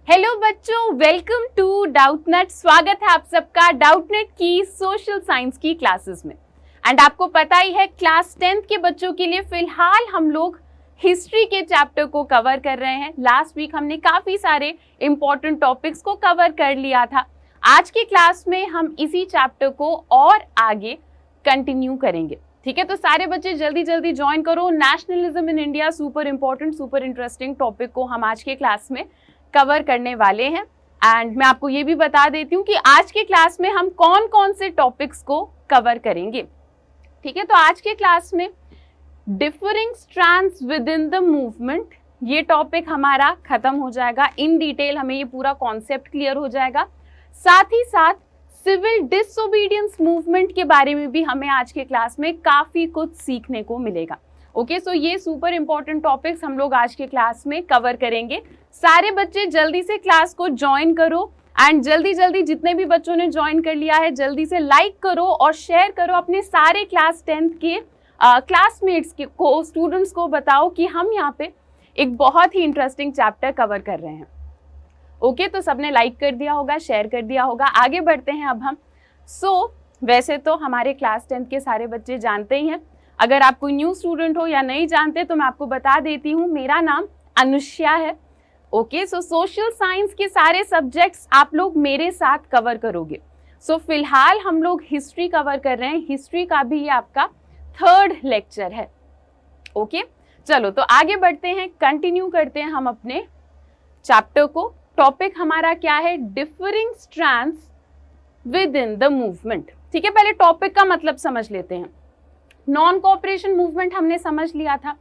Hello बच्चों, welcome to Doubtnut. स्वागत है आप सबका डाउटनट की सोशल साइंस की क्लासेस में। एंड आपको पता ही है क्लास 10th के बच्चों के लिए फिलहाल हम लोग हिस्ट्री के चैप्टर को कवर कर रहे हैं। लास्ट वीक हमने काफी सारे इंपॉर्टेंट टॉपिक्स को कवर कर लिया था। आज की क्लास में हम इसी चैप्टर को और आगे कंटिन्यू करेंगे। ठीक है, तो सारे बच्चे जल्दी जल्दी ज्वाइन करो। Nationalism in India, super important super interesting topic को हम आज के क्लास में कवर करने वाले हैं। एंड मैं आपको ये भी बता देती हूँ कि आज के क्लास में हम कौन कौन से टॉपिक्स को कवर करेंगे। ठीक है, तो आज के क्लास में differing strands with in the movement, ये टॉपिक हमारा खत्म हो जाएगा। इन डिटेल हमें ये पूरा कॉन्सेप्ट क्लियर हो जाएगा। साथ ही साथ सिविल डिसओबीडियंस मूवमेंट के बारे में भी हमें आज के क्लास में काफी कुछ सीखने को मिलेगा। ओके, सो ये सुपर इंपॉर्टेंट टॉपिक्स हम लोग आज के क्लास में कवर करेंगे। सारे बच्चे जल्दी से क्लास को ज्वाइन करो एंड जल्दी जल्दी जितने भी बच्चों ने ज्वाइन कर लिया है जल्दी से लाइक करो और शेयर करो अपने सारे क्लास 10th के क्लासमेट्स को, स्टूडेंट्स को बताओ कि हम यहाँ पे एक बहुत ही इंटरेस्टिंग चैप्टर कवर कर रहे हैं। ओके, तो सबने लाइक कर दिया होगा, शेयर कर दिया होगा। आगे बढ़ते हैं अब हम। वैसे तो हमारे क्लास 10th के सारे बच्चे जानते ही हैं। अगर आप कोई न्यू स्टूडेंट हो या नहीं जानते तो मैं आपको बता देती हूँ, मेरा नाम अनुष्या है। ओके, सो सोशल साइंस के सारे सब्जेक्ट्स आप लोग मेरे साथ कवर करोगे। फिलहाल हम लोग हिस्ट्री कवर कर रहे हैं। हिस्ट्री का भी ये आपका 3rd लेक्चर है। ओके, चलो तो आगे बढ़ते हैं, कंटिन्यू करते हैं हम अपने चैप्टर को। टॉपिक हमारा क्या है? Differing strands with in the movement. ठीक है, पहले टॉपिक का मतलब समझ लेते हैं। नॉन कोऑपरेशन मूवमेंट हमने समझ लिया था,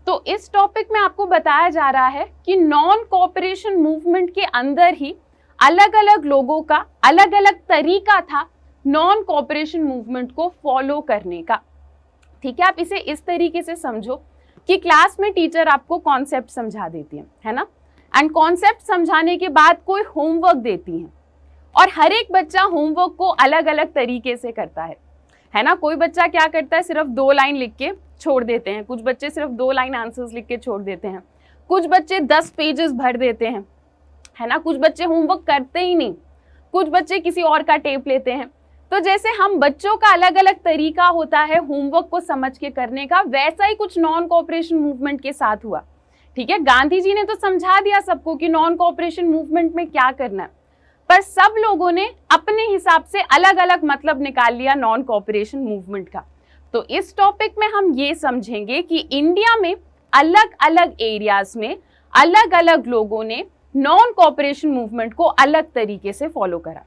तो इस टॉपिक में आपको बताया जा रहा है कि नॉन कोऑपरेशन मूवमेंट के अंदर ही अलग अलग लोगों का अलग अलग तरीका था नॉन कोऑपरेशन मूवमेंट को फॉलो करने का। ठीक है, आप इसे इस तरीके से समझो कि क्लास में टीचर आपको कॉन्सेप्ट समझा देती है ना, एंड कॉन्सेप्ट समझाने के बाद कोई होमवर्क देती है और हर एक बच्चा होमवर्क को अलग अलग तरीके से करता है ना। कोई बच्चा क्या करता है, सिर्फ 2 लाइन लिख के छोड़ देते हैं। कुछ बच्चे सिर्फ 2 लाइन आंसर्स लिख के छोड़ देते हैं। कुछ बच्चे 10 पेजेस भर देते हैं, है ना। कुछ बच्चे होमवर्क करते ही नहीं। कुछ बच्चे किसी और का टेप लेते हैं। तो जैसे हम बच्चों का अलग अलग तरीका होता है होमवर्क को समझ के करने का, वैसा ही कुछ नॉन कोऑपरेशन मूवमेंट के साथ हुआ। ठीक है, गांधी जी ने तो समझा दिया सबको कि नॉन कोऑपरेशन मूवमेंट में क्या करना है, पर सब लोगों ने अपने हिसाब से अलग अलग मतलब निकाल लिया नॉन कोऑपरेशन मूवमेंट का। तो इस टॉपिक में हम ये समझेंगे कि इंडिया में अलग अलग एरियाज में अलग अलग लोगों ने नॉन कोऑपरेशन मूवमेंट को अलग तरीके से फॉलो करा।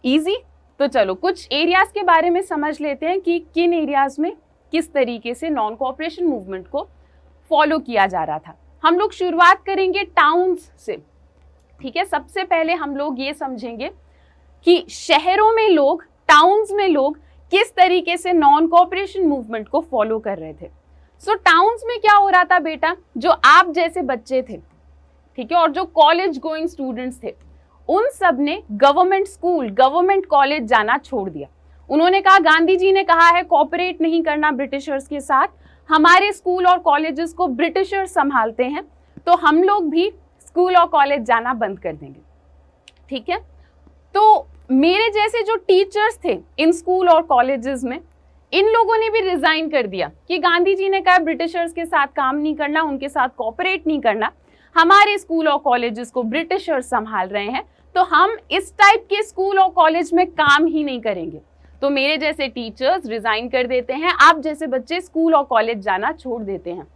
इजी? तो चलो कुछ एरियाज के बारे में समझ लेते हैं कि किन एरियाज में किस तरीके से नॉन कोऑपरेशन मूवमेंट को फॉलो किया जा रहा था। हम लोग शुरुआत करेंगे टाउन्स से। ठीक है, सबसे पहले हम लोग ये समझेंगे कि शहरों में लोग, टाउन्स में लोग किस तरीके से नॉन कोऑपरेशन मूवमेंट को फॉलो कर रहे थे। टाउन्स में क्या हो रहा था बेटा, जो आप जैसे बच्चे थे, ठीक है, और जो कॉलेज गोइंग स्टूडेंट्स थे, उन सब ने गवर्नमेंट स्कूल, गवर्नमेंट कॉलेज जाना छोड़ दिया। उन्होंने कहा, गांधी जी ने कहा है कोऑपरेट नहीं करना ब्रिटिशर्स के साथ, हमारे स्कूल और कॉलेजेस को ब्रिटिशर्स संभालते हैं, तो हम लोग भी स्कूल और कॉलेज जाना बंद कर देंगे। ठीक है, तो मेरे जैसे जो टीचर्स थे इन स्कूल और कॉलेजेस में, इन लोगों ने भी रिजाइन कर दिया कि गांधी जी ने कहा ब्रिटिशर्स के साथ काम नहीं करना, उनके साथ कोऑपरेट नहीं करना, हमारे स्कूल और कॉलेजेस को ब्रिटिशर्स संभाल रहे हैं, तो हम इस टाइप के स्कूल और कॉलेज में काम ही नहीं करेंगे। तो मेरे जैसे टीचर्स रिजाइन कर देते हैं, आप जैसे बच्चे स्कूल और कॉलेज जाना छोड़ देते हैं।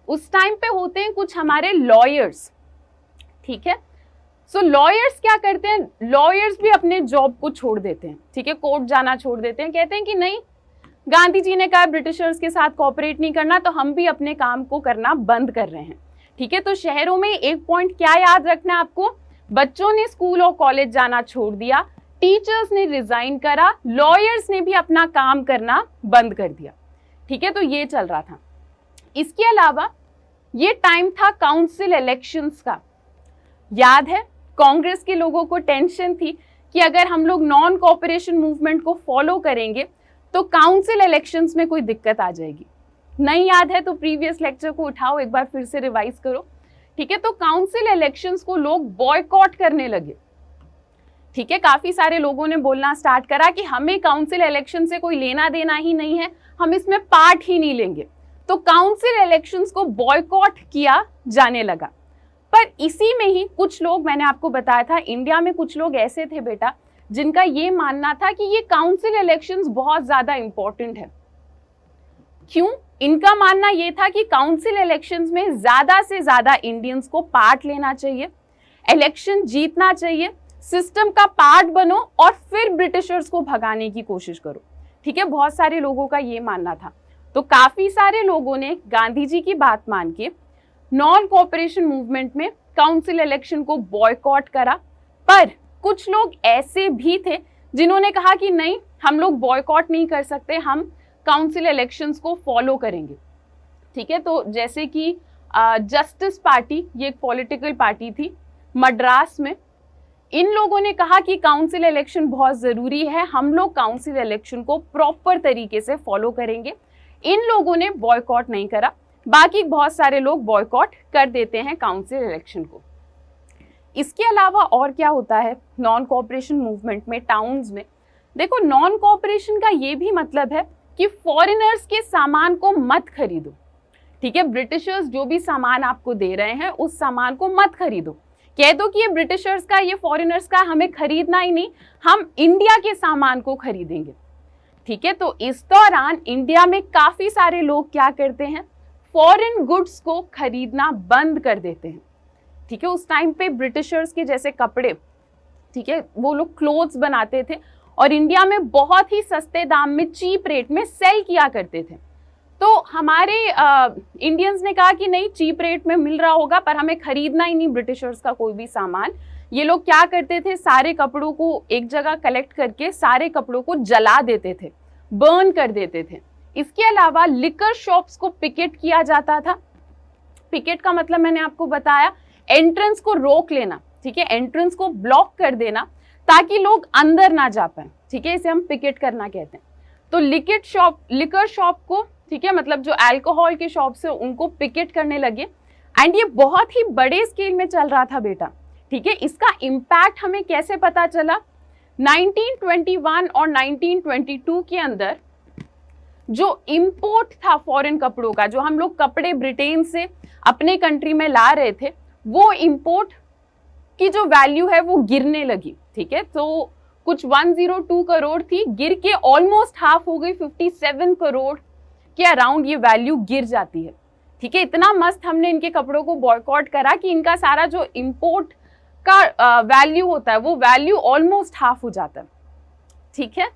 उस टाइम पे होते हैं कुछ हमारे लॉयर्स। ठीक है, लॉयर्स क्या करते हैं, लॉयर्स भी अपने जॉब को छोड़ देते हैं। ठीक है, कोर्ट जाना छोड़ देते हैं, कहते हैं कि नहीं, गांधी जी ने कहा ब्रिटिशर्स के साथ कोऑपरेट नहीं करना, तो हम भी अपने काम को करना बंद कर रहे हैं। ठीक है, तो शहरों में एक पॉइंट क्या याद रखना है आपको, बच्चों ने स्कूल और कॉलेज जाना छोड़ दिया, टीचर्स ने रिजाइन करा, लॉयर्स ने भी अपना काम करना बंद कर दिया। ठीक है, तो ये चल रहा था। इसके अलावा ये टाइम था काउंसिल इलेक्शंस का। याद है, कांग्रेस के लोगों को टेंशन थी कि अगर हम लोग नॉन कोऑपरेशन मूवमेंट को फॉलो करेंगे तो काउंसिल इलेक्शंस में कोई दिक्कत आ जाएगी। नहीं याद है तो प्रीवियस लेक्चर को उठाओ, एक बार फिर से रिवाइज करो ठीक है, तो काउंसिल इलेक्शंस को लोग बॉयकॉट करने लगे। ठीक है, काफी सारे लोगों ने बोलना स्टार्ट करा कि हमें काउंसिल इलेक्शन से कोई लेना देना ही नहीं है, हम इसमें पार्ट ही नहीं लेंगे। तो काउंसिल इलेक्शंस को बॉयकॉट किया जाने लगा। पर इसी में ही कुछ लोग, मैंने आपको बताया था इंडिया में कुछ लोग ऐसे थे बेटा जिनका ये मानना था कि ये काउंसिल इलेक्शंस बहुत ज्यादा इंपॉर्टेंट है। क्यों? इनका मानना ये था कि काउंसिल इलेक्शंस में ज्यादा से ज्यादा इंडियंस को पार्ट लेना चाहिए, इलेक्शन जीतना चाहिए, सिस्टम का पार्ट बनो और फिर ब्रिटिशर्स को भगाने की कोशिश करो। ठीक है, बहुत सारे लोगों का ये मानना था। तो काफी सारे लोगों ने गांधी जी की बात मान के नॉन कोऑपरेशन मूवमेंट में काउंसिल इलेक्शन को बॉयकॉट करा। पर कुछ लोग ऐसे भी थे जिन्होंने कहा कि नहीं, हम लोग बॉयकॉट नहीं कर सकते, हम काउंसिल इलेक्शंस को फॉलो करेंगे। ठीक है, तो जैसे कि जस्टिस पार्टी, ये एक पॉलिटिकल पार्टी थी मद्रास में, इन लोगों ने कहा कि काउंसिल इलेक्शन बहुत ज़रूरी है, हम लोग काउंसिल इलेक्शन को प्रॉपर तरीके से फॉलो करेंगे। इन लोगों ने बॉयकॉट नहीं करा, बाकी बहुत सारे लोग बॉयकॉट कर देते हैं काउंसिल इलेक्शन को। इसके अलावा और क्या होता है नॉन कोऑपरेशन मूवमेंट में टाउन्स में? देखो, नॉन कोऑपरेशन का ये भी मतलब है कि फॉरेनर्स के सामान को मत खरीदो। ठीक है, ब्रिटिशर्स जो भी सामान आपको दे रहे हैं उस सामान को मत खरीदो, कह दो कि ये ब्रिटिशर्स का, ये फॉरेनर्स का, हमें खरीदना ही नहीं, हम इंडिया के सामान को खरीदेंगे। ठीक है, तो इस दौरान इंडिया में काफी सारे लोग क्या करते हैं, फॉरेन गुड्स को खरीदना बंद कर देते हैं। ठीक है, उस टाइम पे ब्रिटिशर्स के जैसे कपड़े, ठीक है, वो लोग क्लोथ्स बनाते थे और इंडिया में बहुत ही सस्ते दाम में, चीप रेट में सेल किया करते थे। तो हमारे इंडियंस ने कहा कि नहीं, चीप रेट में मिल रहा होगा पर हमें खरीदना ही नहीं ब्रिटिशर्स का कोई भी सामान। ये लोग क्या करते थे, सारे कपड़ों को एक जगह कलेक्ट करके सारे कपड़ों को जला देते थे, बर्न कर देते थे। इसके अलावा लिकर शॉप्स को पिकेट किया जाता था। पिकेट का मतलब मैंने आपको बताया, एंट्रेंस को रोक लेना। ठीक है, एंट्रेंस को ब्लॉक कर देना ताकि लोग अंदर ना जा पाए। ठीक है, इसे हम पिकेट करना कहते हैं। तो लिकर शॉप को, ठीक है, मतलब जो अल्कोहल के शॉप्स है उनको पिकेट करने लगे। एंड ये बहुत ही बड़े स्केल में चल रहा था बेटा। ठीक है, इसका इम्पैक्ट हमें कैसे पता चला? 1921 और 1922 के अंदर जो इंपोर्ट था फॉरेन कपड़ों का, जो हम लोग कपड़े ब्रिटेन से अपने कंट्री में ला रहे थे, वो इंपोर्ट की जो वैल्यू है वो गिरने लगी। ठीक है, तो कुछ 102 करोड़ थी, गिर के ऑलमोस्ट हाफ हो गई, 57 करोड़ के अराउंड ये वैल्यू गिर जाती है। ठीक है, इतना मस्त हमने इनके कपड़ों को बॉयकॉट करा कि इनका सारा जो इंपोर्ट का वैल्यू होता है वो वैल्यू ऑलमोस्ट हाफ हो जाता है। ठीक है,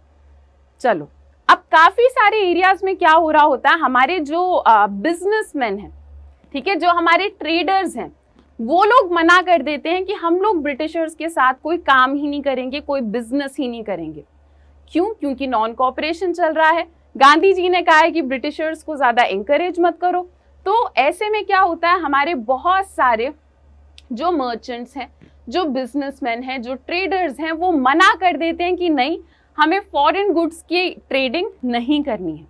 चलो, अब काफी सारे एरियाज में क्या हो रहा होता है, हमारे जो बिजनेसमैन हैं, ठीक है, जो हमारे ट्रेडर्स हैं, वो लोग मना कर देते हैं कि हम लोग ब्रिटिशर्स के साथ कोई काम ही नहीं करेंगे, कोई बिजनेस ही नहीं करेंगे। क्यों? क्योंकि नॉन कोऑपरेशन चल रहा है। गांधी जी ने कहा है कि ब्रिटिशर्स को ज्यादा एंकरेज मत करो। तो ऐसे में क्या होता है, हमारे बहुत सारे जो मर्चेंट्स हैं, जो बिजनेसमैन हैं, जो ट्रेडर्स हैं, वो मना कर देते हैं कि नहीं, हमें फॉरेन गुड्स की ट्रेडिंग नहीं करनी है।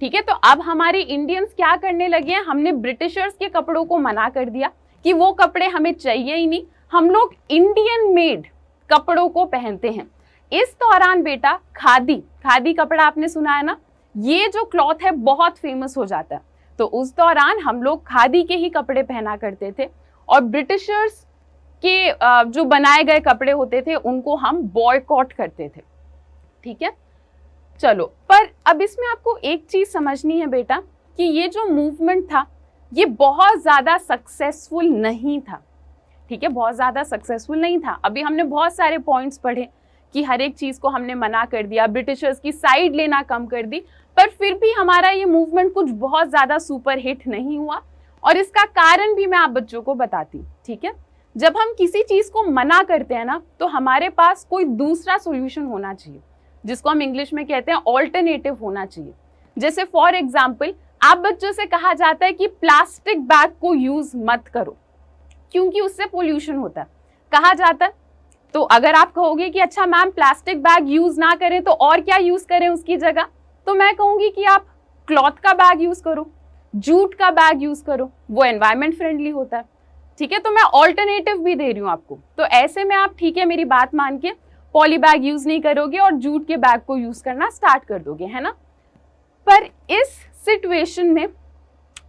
ठीक है, तो अब हमारे इंडियंस क्या करने लगे हैं, हमने ब्रिटिशर्स के कपड़ों को मना कर दिया कि वो कपड़े हमें चाहिए ही नहीं, हम लोग इंडियन मेड कपड़ों को पहनते हैं। इस दौरान बेटा खादी कपड़ा आपने सुना है ना, ये जो क्लॉथ है बहुत फेमस हो जाता है। तो उस दौरान हम लोग खादी के ही कपड़े पहना करते थे और ब्रिटिशर्स के जो बनाए गए कपड़े होते थे उनको हम बॉयकॉट करते थे। ठीक है, चलो, पर अब इसमें आपको एक चीज समझनी है बेटा कि ये जो मूवमेंट था ये बहुत ज्यादा सक्सेसफुल नहीं था। ठीक है, बहुत ज्यादा सक्सेसफुल नहीं था। अभी हमने बहुत सारे पॉइंट्स पढ़े कि हर एक चीज को हमने मना कर दिया, ब्रिटिशर्स की साइड लेना कम कर दी, पर फिर भी हमारा ये मूवमेंट कुछ बहुत ज्यादा सुपर हिट नहीं हुआ। और इसका कारण भी मैं आप बच्चों को बताती हूँ। ठीक है, जब हम किसी चीज को मना करते हैं ना, तो हमारे पास कोई दूसरा सोल्यूशन होना चाहिए, जिसको हम इंग्लिश में कहते हैं ऑल्टरनेटिव होना चाहिए। जैसे फॉर एग्जाम्पल, आप बच्चों से कहा जाता है कि प्लास्टिक बैग को यूज मत करो क्योंकि उससे पोल्यूशन होता है, कहा जाता है। तो अगर आप कहोगे कि अच्छा मैम प्लास्टिक बैग यूज ना करें तो और क्या यूज करें उसकी जगह, तो मैं कहूंगी कि आप क्लॉथ का बैग यूज करो, जूट का बैग यूज करो, वो एनवायरमेंट फ्रेंडली होता है। ठीक है, तो मैं ऑल्टरनेटिव भी दे रही हूँ आपको। तो ऐसे में आप ठीक है मेरी बात मान के पॉली बैग यूज नहीं करोगे और जूट के बैग को यूज करना स्टार्ट कर दोगे, है ना। पर इस सिचुएशन में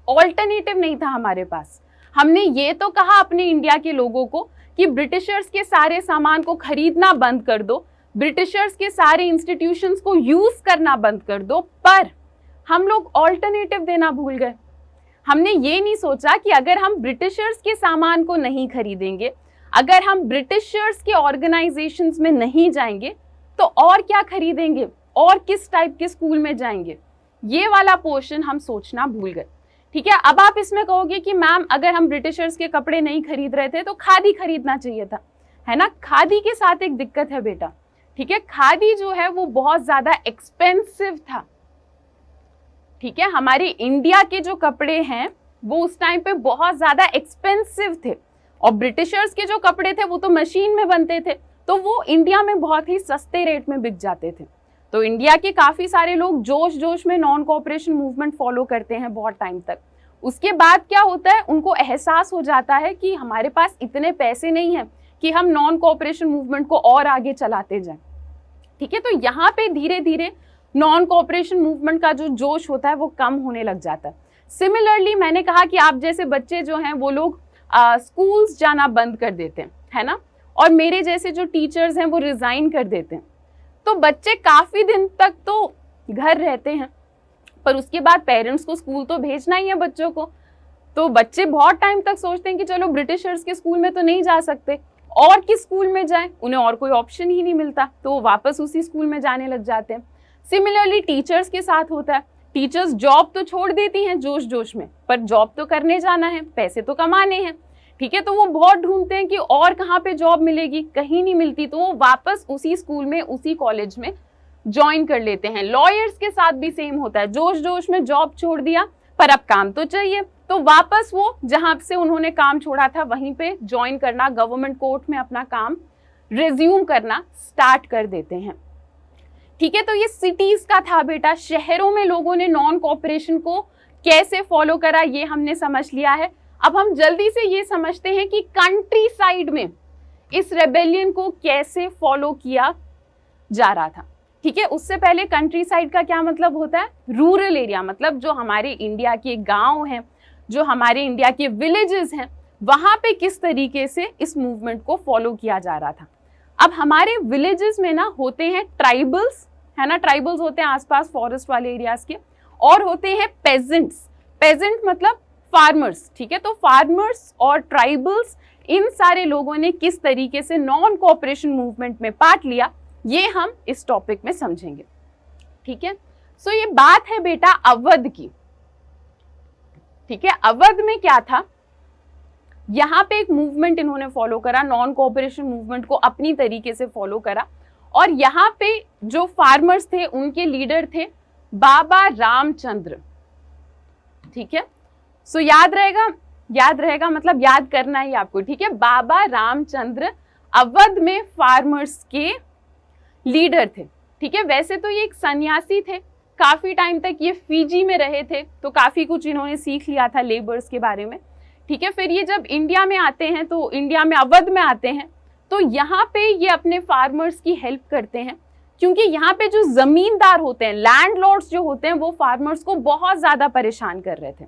ऑल्टरनेटिव नहीं था हमारे पास। हमने ये तो कहा अपने इंडिया के लोगों को कि ब्रिटिशर्स के सारे सामान को खरीदना बंद कर दो, ब्रिटिशर्स के सारे इंस्टीट्यूशंस को यूज करना बंद कर दो, पर हम लोग ऑल्टरनेटिव देना भूल गए। हमने ये नहीं सोचा कि अगर हम ब्रिटिशर्स के सामान को नहीं खरीदेंगे, अगर हम ब्रिटिशर्स के ऑर्गेनाइजेशंस में नहीं जाएंगे तो और क्या खरीदेंगे और किस टाइप के स्कूल में जाएंगे, ये वाला पोर्शन हम सोचना भूल गए। ठीक है, अब आप इसमें कहोगे कि मैम अगर हम ब्रिटिशर्स के कपड़े नहीं खरीद रहे थे तो खादी खरीदना चाहिए था, है ना। खादी के साथ एक दिक्कत है बेटा, ठीक है, खादी जो है वो बहुत ज्यादा एक्सपेंसिव था। ठीक है, हमारे इंडिया के जो कपड़े हैं वो उस टाइम पे बहुत ज्यादा एक्सपेंसिव थे और ब्रिटिशर्स के जो कपड़े थे वो तो मशीन में बनते थे, तो वो इंडिया में बहुत ही सस्ते रेट में बिक जाते थे। तो इंडिया के काफी सारे लोग जोश जोश में नॉन कोऑपरेशन मूवमेंट फॉलो करते हैं बहुत टाइम तक। उसके बाद क्या होता है, उनको एहसास हो जाता है कि हमारे पास इतने पैसे नहीं है कि हम नॉन कोऑपरेशन मूवमेंट को और आगे चलाते जाएं। ठीक है, तो यहाँ पे धीरे धीरे नॉन कोऑपरेशन मूवमेंट का जो जोश होता है वो कम होने लग जाता है। सिमिलरली मैंने कहा कि आप जैसे बच्चे जो हैं वो लोग स्कूल्स जाना बंद कर देते हैं, है ना, और मेरे जैसे जो टीचर्स हैं वो रिजाइन कर देते हैं। तो बच्चे काफी दिन तक तो घर रहते हैं, पर उसके बाद पेरेंट्स को स्कूल तो भेजना ही है बच्चों को। तो बच्चे बहुत टाइम तक सोचते हैं कि चलो ब्रिटिशर्स के स्कूल में तो नहीं जा सकते, और किस स्कूल में जाएं, उन्हें और कोई ऑप्शन ही नहीं मिलता, तो वो वापस उसी स्कूल में जाने लग जाते हैं। सिमिलरली टीचर्स के साथ होता है, टीचर्स जॉब तो छोड़ देती हैं जोश जोश में, पर जॉब तो करने जाना है, पैसे तो कमाने हैं। ठीक है, तो वो बहुत ढूंढते हैं कि और कहाँ पे जॉब मिलेगी, कहीं नहीं मिलती, तो वो वापस उसी स्कूल में उसी कॉलेज में ज्वाइन कर लेते हैं। लॉयर्स के साथ भी सेम होता है, जोश जोश में जॉब छोड़ दिया पर अब काम तो चाहिए, तो वापस वो जहां से उन्होंने काम छोड़ा था वहीं पे ज्वाइन करना, गवर्नमेंट कोर्ट में अपना काम रिज्यूम करना स्टार्ट कर देते हैं। ठीक है, तो ये सिटीज का था बेटा, शहरों में लोगों ने नॉन कोऑपरेशन को कैसे फॉलो करा ये हमने समझ लिया है। अब हम जल्दी से ये समझते हैं कि कंट्री साइड में इस रेबेलियन को कैसे फॉलो किया जा रहा था। ठीक है, उससे पहले कंट्री साइड का क्या मतलब होता है, रूरल एरिया, मतलब जो हमारे इंडिया के गांव हैं, जो हमारे इंडिया के विलेजेस हैं, वहां पे किस तरीके से इस मूवमेंट को फॉलो किया जा रहा था। अब हमारे विलेजेस में ना होते हैं ट्राइबल्स, है ना, ट्राइबल्स होते हैं आसपास फॉरेस्ट वाले एरियाज के, और होते हैं पेजेंट्स। पेजेंट मतलब फार्मर्स। ठीक है, तो फार्मर्स और ट्राइबल्स, इन सारे लोगों ने किस तरीके से नॉन कोऑपरेशन मूवमेंट में पार्ट लिया ये हम इस टॉपिक में समझेंगे। ठीक है, सो ये बात है बेटा अवध की। ठीक है, अवध में क्या था, यहाँ पे एक मूवमेंट इन्होंने फॉलो करा, नॉन कोऑपरेशन मूवमेंट को अपनी तरीके से फॉलो करा, और यहाँ पे जो फार्मर्स थे उनके लीडर थे बाबा रामचंद्र। ठीक है, सो याद रहेगा मतलब याद करना ही आपको। ठीक है, बाबा रामचंद्र अवध में फार्मर्स के लीडर थे। ठीक है, वैसे तो ये एक सन्यासी थे, काफी टाइम तक ये फिजी में रहे थे, तो काफी कुछ इन्होंने सीख लिया था लेबर्स के बारे में। ठीक है, फिर ये जब इंडिया में आते हैं, तो इंडिया में अवध में आते हैं, तो यहाँ पे ये अपने फार्मर्स की हेल्प करते हैं, क्योंकि यहाँ पे जो जमींदार होते हैं, लैंडलॉर्ड्स जो होते हैं, वो फार्मर्स को बहुत ज्यादा परेशान कर रहे थे।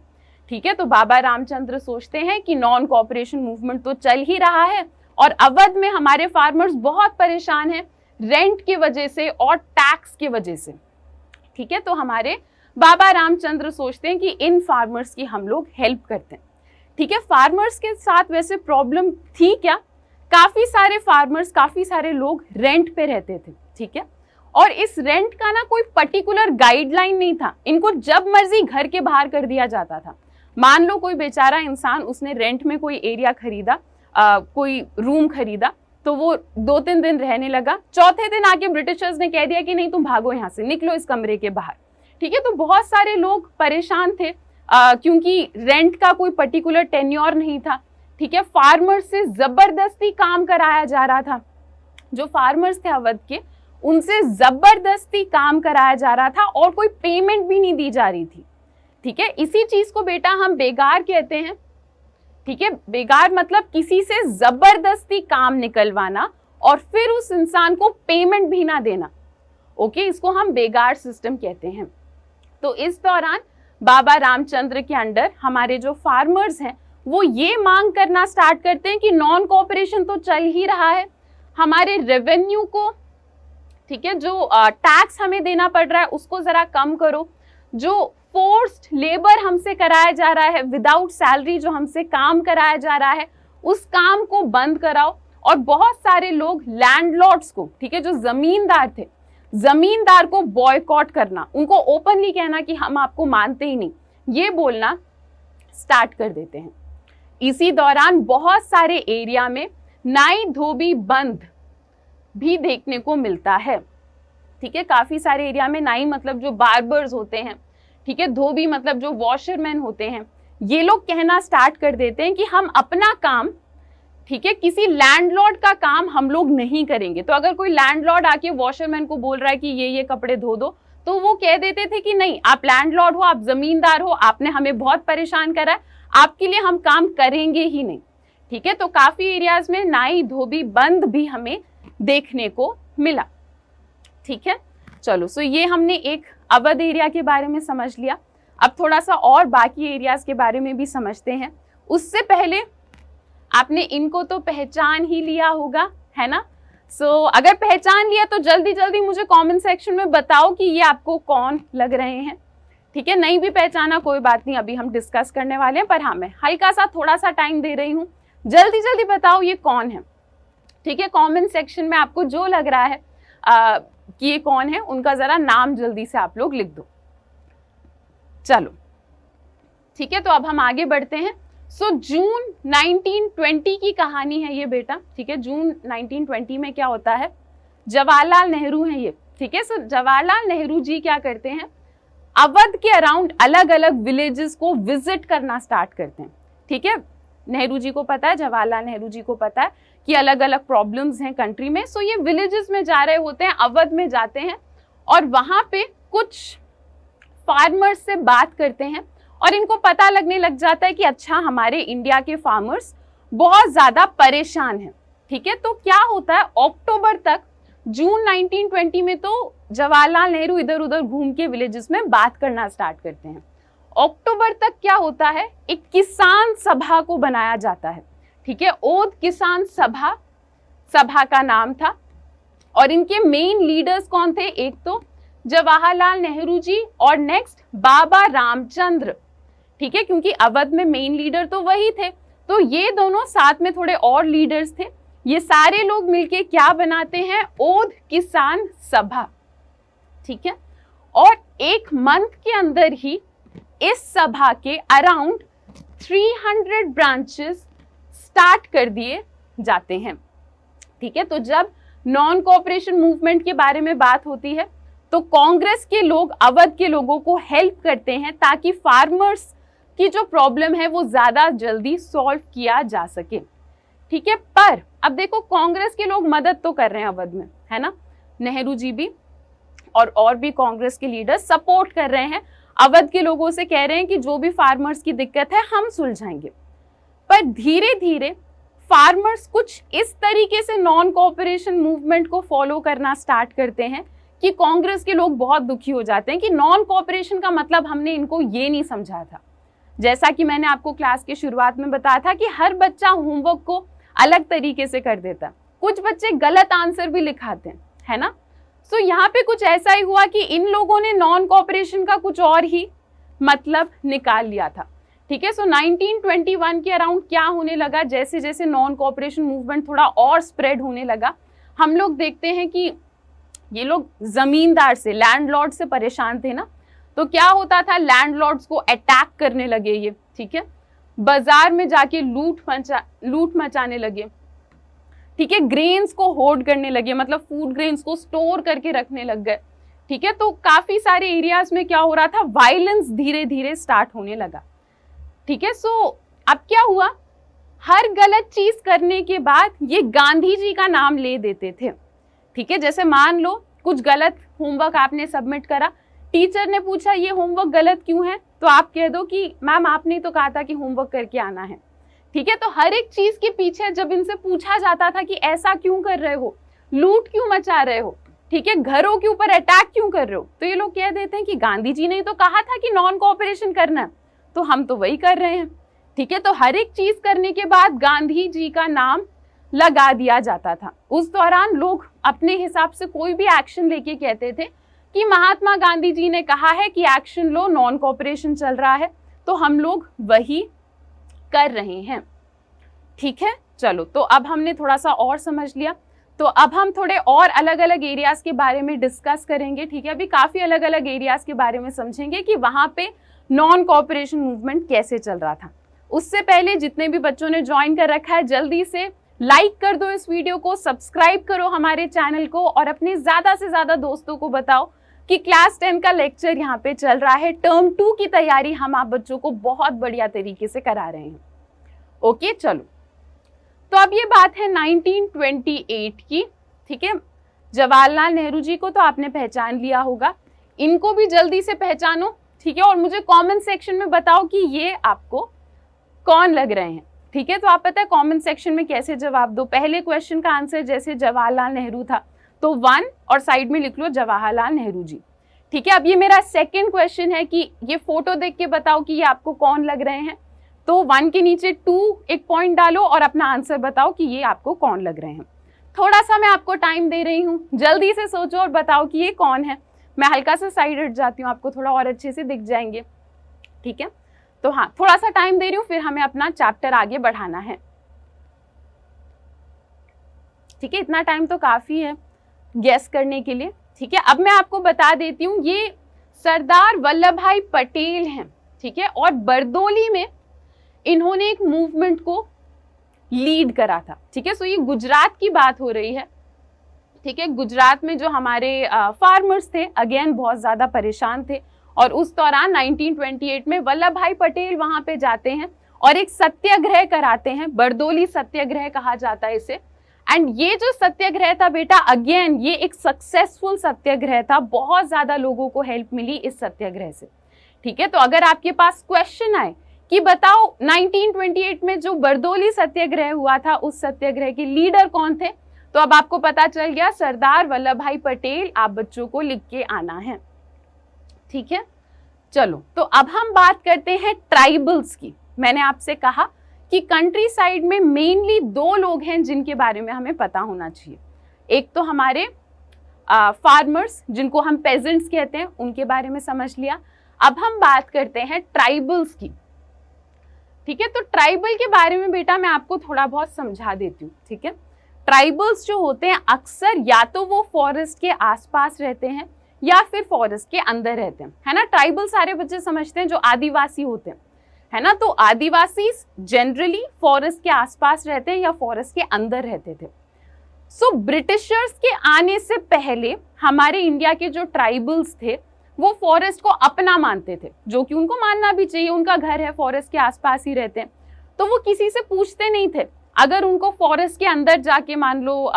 ठीक है, तो बाबा रामचंद्र सोचते हैं कि नॉन कोऑपरेशन मूवमेंट तो चल ही रहा है और अवध में हमारे फार्मर्स बहुत परेशान हैं रेंट की वजह से और टैक्स की वजह से। ठीक है, तो हमारे बाबा रामचंद्र सोचते हैं कि इन फार्मर्स की हम लोग हेल्प करते हैं। ठीक है, फार्मर्स के साथ वैसे प्रॉब्लम थी क्या, काफी सारे फार्मर्स, काफी सारे लोग रेंट पे रहते थे। ठीक है, और इस रेंट का ना कोई पर्टिकुलर गाइडलाइन नहीं था, इनको जब मर्जी घर के बाहर कर दिया जाता था। मान लो कोई बेचारा इंसान, उसने रेंट में कोई एरिया खरीदा, कोई रूम खरीदा, तो वो 2-3 दिन रहने लगा, चौथे दिन आके ब्रिटिशर्स ने कह दिया कि नहीं तुम भागो यहाँ से, निकलो इस कमरे के बाहर। ठीक है, तो बहुत सारे लोग परेशान थे क्योंकि रेंट का कोई पर्टिकुलर टेन्योर नहीं था। ठीक है, फार्मर्स से जबरदस्ती काम कराया जा रहा था, जो फार्मर्स थे अवध के उनसे जबरदस्ती काम कराया जा रहा था और कोई पेमेंट भी नहीं दी जा रही थी। ठीक है, इसी चीज को बेटा हम बेगार कहते हैं। ठीक है, बेगार मतलब किसी से जबरदस्ती काम निकलवाना और फिर उस इंसान को पेमेंट भी ना देना। ओके, इसको हम बेगार सिस्टम कहते हैं। तो इस दौरान बाबा रामचंद्र के अंडर हमारे जो फार्मर्स हैं वो ये मांग करना स्टार्ट करते हैं कि नॉन कोऑपरेशन तो चल ही रहा है, हमारे रेवेन्यू को, ठीक है, जो टैक्स हमें देना पड़ रहा है उसको जरा कम करो, जो फोर्स्ड लेबर हमसे कराया जा रहा है, विदाउट सैलरी जो हमसे काम कराया जा रहा है उस काम को बंद कराओ। और बहुत सारे लोग लैंडलॉर्ड्स को, ठीक है, जो जमींदार थे, जमींदार को बॉयकॉट करना, उनको ओपनली कहना कि हम आपको मानते ही नहीं, ये बोलना स्टार्ट कर देते हैं। इसी दौरान बहुत सारे एरिया में नाई धोबी बंद भी देखने को मिलता है। ठीक है, काफी सारे एरिया में नाई मतलब जो बार्बर्स होते हैं, ठीक है, धोबी मतलब जो वॉशरमैन होते हैं, ये लोग कहना स्टार्ट कर देते हैं कि हम अपना काम, ठीक है, किसी लैंडलॉर्ड का काम हम लोग नहीं करेंगे। तो अगर कोई लैंडलॉर्ड आके वॉशरमैन को बोल रहा है कि ये कपड़े धो दो, तो वो कह देते थे कि नहीं, आप लैंडलॉर्ड हो, आप जमींदार हो, आपने हमें बहुत परेशान करा है, आपके लिए हम काम करेंगे ही नहीं। ठीक है, तो काफी एरियाज में नाई धोबी बंद भी हमें देखने को मिला। ठीक है, चलो, सो ये हमने एक अवध एरिया के बारे में समझ लिया। अब थोड़ा सा और बाकी एरियाज के बारे में भी समझते हैं। उससे पहले आपने इनको तो पहचान ही लिया होगा, है ना? सो अगर पहचान लिया तो जल्दी जल्दी मुझे कमेंट सेक्शन में बताओ कि ये आपको कौन लग रहे हैं। ठीक है, नहीं भी पहचाना कोई बात नहीं, अभी हम डिस्कस करने वाले हैं, पर हाँ, मैं हल्का सा थोड़ा सा टाइम दे रही हूँ, जल्दी जल्दी बताओ ये कौन है। ठीक है, कमेंट सेक्शन में आपको जो लग रहा है कि ये कौन है, उनका जरा नाम जल्दी से आप लोग लिख दो। चलो, ठीक है, तो अब हम आगे बढ़ते हैं। सो जून 1920 की कहानी है ये बेटा। ठीक है, जून 1920 में क्या होता है, जवाहरलाल नेहरू हैं ये। ठीक है, सो जवाहरलाल नेहरू जी क्या करते हैं, अवध के अराउंड अलग अलग विलेजेस को विजिट करना स्टार्ट करते हैं। ठीक है, नेहरू जी को पता है, जवाहरलाल नेहरू जी को पता है कि अलग अलग प्रॉब्लम्स हैं कंट्री में, सो ये विलेजेस में जा रहे होते हैं, अवध में जाते हैं और वहां पे कुछ फार्मर्स से बात करते हैं और इनको पता लगने लग जाता है कि अच्छा, हमारे इंडिया के फार्मर्स बहुत ज्यादा परेशान हैं। ठीक है, तो क्या होता है, अक्टूबर तक, जून 1920 में तो जवाहरलाल नेहरू इधर उधर घूम के विलेजेस में बात करना स्टार्ट करते हैं। अक्टूबर तक क्या होता है, एक किसान सभा को बनाया जाता है। ठीक है, ओध किसान सभा का नाम था और इनके मेन लीडर्स कौन थे, एक तो जवाहरलाल नेहरू जी और नेक्स्ट बाबा रामचंद्र। ठीक है, क्योंकि अवध में मेन लीडर तो वही थे, तो ये दोनों साथ में थोड़े और लीडर्स थे। ये सारे लोग मिलके क्या बनाते हैं, ओध किसान सभा। ठीक है, और एक मंथ के अंदर ही इस सभा के अराउंड 300 ब्रांचेस स्टार्ट कर दिए जाते हैं। ठीक है, तो जब नॉन कोऑपरेशन मूवमेंट के बारे में बात होती है तो कांग्रेस के लोग अवध के लोगों को हेल्प करते हैं ताकि फार्मर्स की जो प्रॉब्लम है वो ज्यादा जल्दी सॉल्व किया जा सके। ठीक है, पर अब देखो, कांग्रेस के लोग मदद तो कर रहे हैं अवध में, है ना, नेहरू जी भी और भी कांग्रेस के लीडर्स सपोर्ट कर रहे हैं, अवध के लोगों से कह रहे हैं कि जो भी फार्मर्स की दिक्कत है हम सुलझाएंगे। पर धीरे धीरे फार्मर्स कुछ इस तरीके से नॉन कोऑपरेशन मूवमेंट को फॉलो करना स्टार्ट करते हैं कि कांग्रेस के लोग बहुत दुखी हो जाते हैं कि नॉन कोऑपरेशन का मतलब हमने इनको ये नहीं समझा था। जैसा कि मैंने आपको क्लास के शुरुआत में बताया था कि हर बच्चा होमवर्क को अलग तरीके से कर देता है, कुछ बच्चे गलत आंसर भी लिखाते हैं, है ना। सो यहाँ पे कुछ ऐसा ही हुआ कि इन लोगों ने नॉन कोऑपरेशन का कुछ और ही मतलब निकाल लिया था। ठीक है, सो 1921 के अराउंड क्या होने लगा, जैसे जैसे नॉन कोऑपरेशन मूवमेंट थोड़ा और स्प्रेड होने लगा, हम लोग देखते हैं कि ये लोग जमींदार से, लैंडलॉर्ड से परेशान थे ना, तो क्या होता था, लैंडलॉर्ड्स को अटैक करने लगे ये। ठीक है, बाजार में जाके लूट मचाने लगे। ठीक है, ग्रेन्स को होर्ड करने लगे, मतलब फूड ग्रेन्स को स्टोर करके रखने लग गए। ठीक है, तो काफी सारे एरियाज में क्या हो रहा था, वायलेंस धीरे धीरे स्टार्ट होने लगा। ठीक है, सो अब क्या हुआ, हर गलत चीज करने के बाद ये गांधी जी का नाम ले देते थे। ठीक है, जैसे मान लो कुछ गलत होमवर्क आपने सबमिट करा, टीचर ने पूछा ये होमवर्क गलत क्यों है, तो आप कह दो कि मैम आपने तो कहा था कि होमवर्क करके आना है। ठीक है। तो हर एक चीज के पीछे जब इनसे पूछा जाता था कि ऐसा क्यों कर रहे हो, लूट क्यों मचा रहे हो, ठीक है, घरों के ऊपर अटैक क्यों कर रहे हो, तो ये लोग कह देते हैं कि गांधी जी ने तो कहा था कि नॉन कोऑपरेशन करना है, तो हम तो वही कर रहे हैं। ठीक है। तो हर एक चीज करने के बाद गांधी जी का नाम लगा दिया जाता था। उस दौरान लोग अपने हिसाब से कोई भी एक्शन लेके कहते थे कि महात्मा गांधी जी ने कहा है कि एक्शन लो, नॉन कोऑपरेशन चल रहा है, तो हम लोग वही कर रहे हैं। ठीक है। चलो, तो अब हमने थोड़ा सा और समझ लिया, तो अब हम थोड़े और अलग अलग एरियाज के बारे में डिस्कस करेंगे। ठीक है। अभी काफी अलग अलग एरियाज के बारे में समझेंगे कि वहां पे नॉन कोऑपरेशन मूवमेंट कैसे चल रहा था। उससे पहले जितने भी बच्चों ने ज्वाइन कर रखा है, जल्दी से लाइक कर दो इस वीडियो को, सब्सक्राइब करो हमारे चैनल को और अपने ज्यादा से ज्यादा दोस्तों को बताओ कि क्लास 10 का लेक्चर यहाँ पे चल रहा है। टर्म 2 की तैयारी हम आप बच्चों को बहुत बढ़िया तरीके से करा रहे हैं। ओके, चलो, तो अब ये बात है 1928 की। ठीक है। जवाहरलाल नेहरू जी को तो आपने पहचान लिया होगा, इनको भी जल्दी से पहचानो। ठीक है। और मुझे कमेंट सेक्शन में बताओ कि ये आपको कौन लग रहे हैं। ठीक है। तो आप पता है कमेंट सेक्शन में कैसे जवाब दो। पहले क्वेश्चन का आंसर जैसे जवाहरलाल नेहरू था तो 1 और साइड में लिख लो जवाहरलाल नेहरू जी। ठीक है। अब ये मेरा सेकंड क्वेश्चन है कि ये फोटो देख के बताओ कि ये आपको कौन लग रहे हैं। तो 1 के नीचे 2 एक पॉइंट डालो और अपना आंसर बताओ कि ये आपको कौन लग रहे हैं। थोड़ा सा मैं आपको टाइम दे रही हूँ, जल्दी से सोचो और बताओ कि ये कौन है। मैं हल्का सा साइड हट जाती हूँ, आपको थोड़ा और अच्छे से दिख जाएंगे। ठीक है। तो हाँ, थोड़ा सा टाइम दे रही हूँ, फिर हमें अपना चैप्टर आगे बढ़ाना है। ठीक है। इतना टाइम तो काफी है गेस करने के लिए। ठीक है। अब मैं आपको बता देती हूँ, ये सरदार वल्लभ भाई पटेल हैं। ठीक है। और बरदोली में इन्होंने एक मूवमेंट को लीड करा था। ठीक है। सो ये गुजरात की बात हो रही है। ठीक है। गुजरात में जो हमारे फार्मर्स थे, अगेन बहुत ज्यादा परेशान थे, और उस दौरान 1928 में वल्लभ भाई पटेल वहां पे जाते हैं और एक सत्याग्रह कराते हैं। बरदोली सत्याग्रह कहा जाता है इसे। एंड ये जो सत्याग्रह था बेटा, अगेन ये एक सक्सेसफुल सत्याग्रह था, बहुत ज्यादा लोगों को हेल्प मिली इस सत्याग्रह से। ठीक है। तो अगर आपके पास क्वेश्चन आए कि बताओ 1928 में जो बरदोली सत्याग्रह हुआ था, उस सत्याग्रह के लीडर कौन थे, तो अब आपको पता चल गया, सरदार वल्लभ भाई पटेल। आप बच्चों को लिख के आना है। ठीक है। चलो, तो अब हम बात करते हैं ट्राइबल्स की। मैंने आपसे कहा कि कंट्री साइड में मेनली 2 लोग हैं जिनके बारे में हमें पता होना चाहिए। एक तो हमारे फार्मर्स, जिनको हम पेजेंट्स कहते हैं, उनके बारे में समझ लिया। अब हम बात करते हैं ट्राइबल्स की। ठीक है। तो ट्राइबल के बारे में बेटा मैं आपको थोड़ा बहुत समझा देती हूँ। ठीक है। ट्राइबल्स जो होते हैं अक्सर या तो वो फॉरेस्ट के आसपास रहते हैं या फिर फॉरेस्ट के अंदर रहते हैं, है ना। ट्राइबल सारे बच्चे समझते हैं जो आदिवासी होते हैं, है ना। तो आदिवासी जनरली फॉरेस्ट के आसपास रहते हैं या फॉरेस्ट के अंदर रहते थे। सो ब्रिटिशर्स के आने से पहले हमारे इंडिया के जो ट्राइबल्स थे वो फॉरेस्ट को अपना मानते थे, जो कि उनको मानना भी चाहिए, उनका घर है, फॉरेस्ट के आसपास ही रहते हैं। तो वो किसी से पूछते नहीं थे। अगर उनको फॉरेस्ट के अंदर जाके मान लो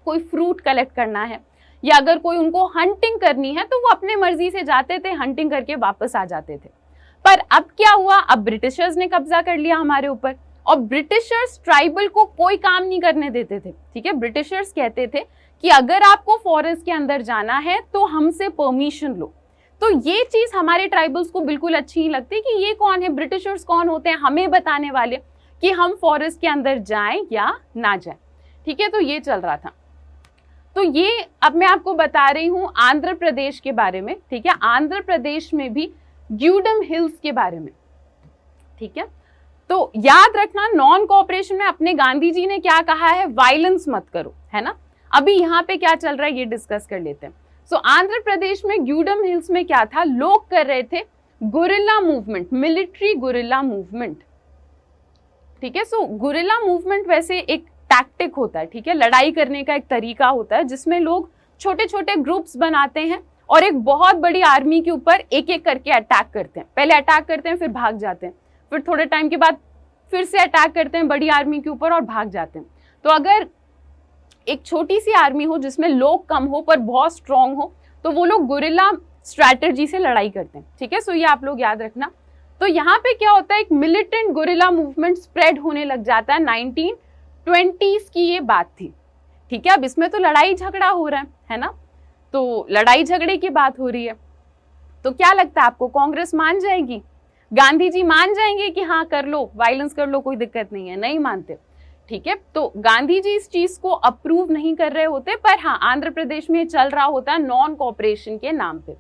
कोई फ्रूट कलेक्ट करना है या अगर कोई उनको हंटिंग करनी है, तो वो अपने मर्जी से जाते थे, हंटिंग करके वापस आ जाते थे। पर अब क्या हुआ, अब ब्रिटिशर्स ने कब्जा कर लिया हमारे ऊपर, और ब्रिटिशर्स ट्राइबल को कोई काम नहीं करने देते थे। ठीक है। ब्रिटिशर्स कहते थे कि अगर आपको फॉरेस्ट के अंदर जाना है तो हमसे परमिशन लो। तो ये चीज हमारे ट्राइबल्स को बिल्कुल अच्छी नहीं लगती कि ये कौन है, ब्रिटिशर्स कौन होते हैं हमें बताने वाले कि हम फॉरेस्ट के अंदर जाएं या ना जाएं। ठीक है। तो ये चल रहा था। तो ये अब मैं आपको बता रही हूं आंध्र प्रदेश के बारे में। ठीक है। आंध्र प्रदेश में भी ग्यूडम हिल्स के बारे में। ठीक है। तो याद रखना, नॉन कोऑपरेशन में अपने गांधी जी ने क्या कहा है, वायलेंस मत करो, है ना। अभी यहाँ पे क्या चल रहा है ये डिस्कस कर लेते हैं। सो आंध्र प्रदेश में ग्यूडम हिल्स में क्या था, लोग कर रहे थे guerrilla movement, military guerrilla movement. ठीक है। सो गुरिल्ला मूवमेंट वैसे एक टैक्टिक होता है। ठीक है। लड़ाई करने का एक तरीका होता है जिसमें लोग छोटे छोटे ग्रुप्स बनाते हैं और एक बहुत बड़ी आर्मी के ऊपर एक एक करके अटैक करते हैं। पहले अटैक करते हैं, फिर भाग जाते हैं, फिर थोड़े टाइम के बाद फिर से अटैक करते हैं बड़ी आर्मी के ऊपर और भाग जाते हैं। तो अगर एक छोटी सी आर्मी हो जिसमें लोग कम हो पर बहुत स्ट्रांग हो, तो वो लोग गुरिल्ला स्ट्रैटेजी से लड़ाई करते हैं। ठीक है। सो ये आप लोग याद रखना। तो यहाँ पे क्या होता है, एक मिलिटेंट गुरिल्ला मूवमेंट स्प्रेड होने लग जाता है। 1920s की ये बात थी, ठीक है। अब इसमें तो लड़ाई झगड़ा हो रहा है ना, तो लड़ाई झगड़े की बात हो रही है, तो क्या लगता है आपको, कांग्रेस मान जाएगी, गांधी जी मान जाएंगे कि हाँ कर लो, वायलेंस कर लो, कोई दिक्कत नहीं है? नहीं मानते, ठीक है। तो गांधी जी इस चीज को अप्रूव नहीं कर रहे होते, पर हाँ आंध्र प्रदेश में चल रहा होता है नॉन कोऑपरेशन के नाम पे,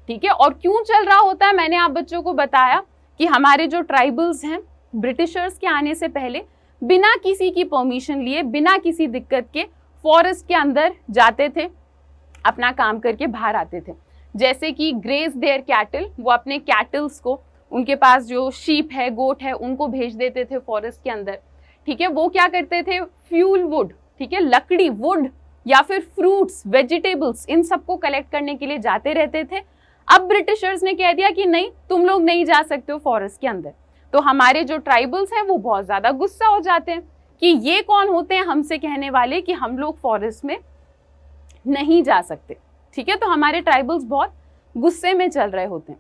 ठीक है। और क्यों चल रहा होता है, मैंने आप बच्चों को बताया कि हमारे जो ट्राइबल्स हैं ब्रिटिशर्स के आने से पहले बिना किसी की परमिशन लिए, बिना किसी दिक्कत के फॉरेस्ट के अंदर जाते थे, अपना काम करके बाहर आते थे। जैसे कि ग्रेज देयर कैटल, वो अपने कैटल्स को, उनके पास जो शीप है, गोट है, उनको भेज देते थे फॉरेस्ट के अंदर, ठीक है। वो क्या करते थे, फ्यूल वुड, ठीक है, लकड़ी, वुड या फिर फ्रूट्स, वेजिटेबल्स, इन सबको कलेक्ट करने के लिए जाते रहते थे। अब ब्रिटिशर्स ने कह दिया कि नहीं, तुम लोग नहीं जा सकते हो फॉरेस्ट के अंदर। तो हमारे जो ट्राइबल्स हैं वो बहुत ज्यादा गुस्सा हो जाते हैं कि ये कौन होते हैं हमसे कहने वाले कि हम लोग फॉरेस्ट में नहीं जा सकते, ठीक है। तो हमारे ट्राइबल्स बहुत गुस्से में चल रहे होते हैं।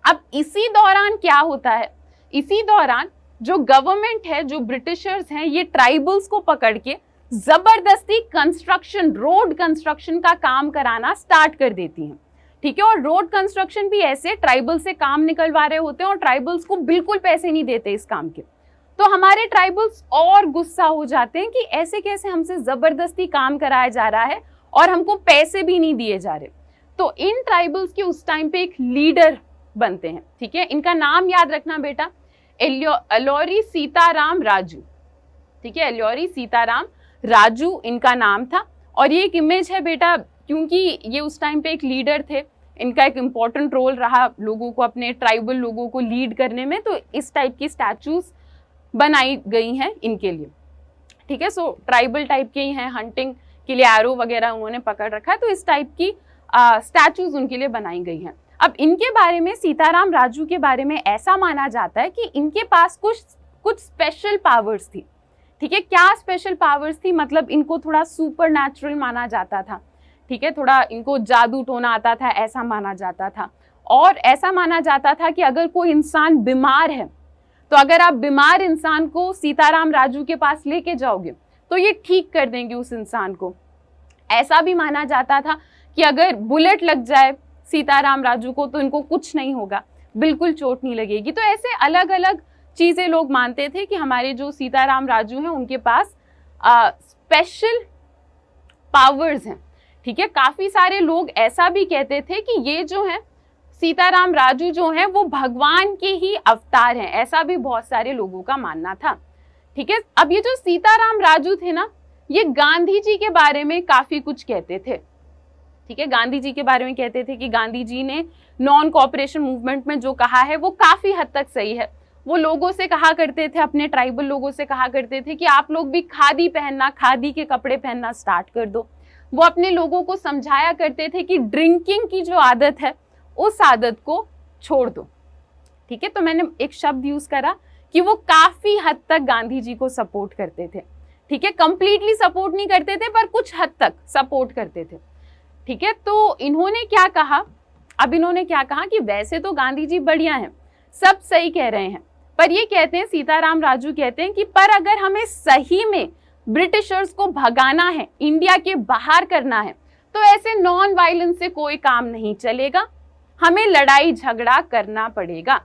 अब इसी दौरान क्या होता है, इसी दौरान जो गवर्नमेंट है, जो ब्रिटिशर्स हैं, ये ट्राइबल्स को पकड़ के जबरदस्ती कंस्ट्रक्शन, रोड कंस्ट्रक्शन का काम कराना स्टार्ट कर देती हैं, ठीक है। और रोड कंस्ट्रक्शन भी ऐसे ट्राइबल से काम निकलवा रहे होते हैं और ट्राइबल्स को बिल्कुल पैसे नहीं देते इस काम के। तो हमारे ट्राइबल्स और गुस्सा हो जाते हैं कि ऐसे कैसे हमसे जबरदस्ती काम कराया जा रहा है और हमको पैसे भी नहीं दिए जा रहे। तो इन ट्राइबल्स के उस टाइम पे एक लीडर बनते हैं, ठीक है। इनका नाम याद रखना बेटा, एलोरी सीताराम राजू, ठीक है। एलोरी सीताराम राजू इनका नाम था। और ये एक इमेज है बेटा, क्योंकि ये उस टाइम पे एक लीडर थे, इनका एक इम्पॉर्टेंट रोल रहा लोगों को, अपने ट्राइबल लोगों को लीड करने में। तो इस टाइप की स्टैचूज बनाई गई हैं इनके लिए, ठीक है। सो ट्राइबल टाइप के ही हैं, हंटिंग के लिए एरो वगैरह उन्होंने पकड़ रखा है, तो इस टाइप की स्टैचूज उनके लिए बनाई गई हैं। अब इनके बारे में, सीताराम राजू के बारे में ऐसा माना जाता है कि इनके पास कुछ स्पेशल पावर्स थी, ठीक है। क्या स्पेशल पावर्स थी, मतलब इनको थोड़ा सुपर नेचुरल माना जाता था, ठीक है। थोड़ा इनको जादू टोना आता था, ऐसा माना जाता था। और ऐसा माना जाता था कि अगर कोई इंसान बीमार है, तो अगर आप बीमार इंसान को सीताराम राजू के पास लेके जाओगे तो ये ठीक कर देंगे उस इंसान को। ऐसा भी माना जाता था कि अगर बुलेट लग जाए सीताराम राजू को तो इनको कुछ नहीं होगा, बिल्कुल चोट नहीं लगेगी। तो ऐसे अलग अलग चीजें लोग मानते थे कि हमारे जो सीताराम राजू हैं उनके पास स्पेशल पावर्स हैं, ठीक है। काफी सारे लोग ऐसा भी कहते थे कि ये जो है सीताराम राजू जो हैं वो भगवान के ही अवतार हैं, ऐसा भी बहुत सारे लोगों का मानना था, ठीक है। अब ये जो सीताराम राजू थे ना, ये गांधी जी के बारे में काफी कुछ कहते थे, ठीक है। गांधी जी के बारे में कहते थे कि गांधी जी ने नॉन कोऑपरेशन मूवमेंट में जो कहा है वो काफी हद तक सही है। वो लोगों से कहा करते थे, अपने ट्राइबल लोगों से कहा करते थे कि आप लोग भी खादी पहनना, खादी के कपड़े पहनना स्टार्ट कर दो। वो अपने लोगों को समझाया करते थे कि ड्रिंकिंग की जो आदत है उस आदत को छोड़ दो, ठीक है। तो मैंने एक शब्द यूज करा कि वो काफी हद तक गांधी जी को सपोर्ट करते थे, ठीक है। कंप्लीटली सपोर्ट नहीं करते थे पर कुछ हद तक सपोर्ट करते थे, ठीक है। तो इन्होंने क्या कहा, अब इन्होंने क्या कहा कि वैसे तो गांधी जी बढ़िया हैं, सब सही कह रहे हैं, पर ये कहते हैं, सीताराम राजू कहते हैं कि पर अगर हमें सही में ब्रिटिशर्स को भगाना है, इंडिया के बाहर करना है, तो ऐसे नॉन वायलेंस से कोई काम नहीं चलेगा, हमें लड़ाई झगड़ा करना पड़ेगा,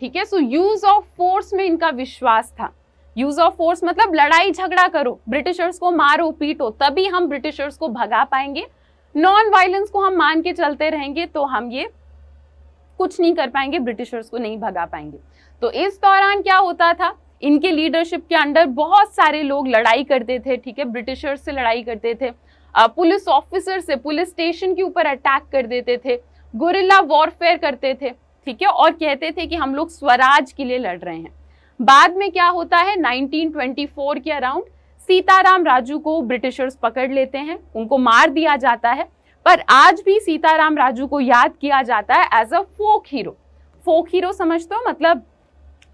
ठीक है। सो यूज ऑफ फोर्स में इनका विश्वास था। यूज ऑफ फोर्स मतलब लड़ाई झगड़ा करो, ब्रिटिशर्स को मारो पीटो, तभी हम ब्रिटिशर्स को भगा पाएंगे। नॉन वायलेंस को हम मान के चलते रहेंगे तो हम ये कुछ नहीं कर पाएंगे, ब्रिटिशर्स को नहीं भगा पाएंगे। तो इस दौरान क्या होता था, इनके लीडरशिप के अंडर बहुत सारे लोग लड़ाई करते थे, ठीक है। ब्रिटिशर्स से लड़ाई करते थे, पुलिस ऑफिसर से, पुलिस स्टेशन के ऊपर अटैक कर देते थे, गुरिल्ला वॉरफेयर करते थे, ठीक है। और कहते थे कि हम लोग स्वराज के लिए लड़ रहे हैं। बाद में क्या होता है, 1924 के अराउंड सीताराम राजू को ब्रिटिशर्स पकड़ लेते हैं, उनको मार दिया जाता है। पर आज भी सीताराम राजू को याद किया जाता है as a folk hero. Folk hero समझते हो, मतलब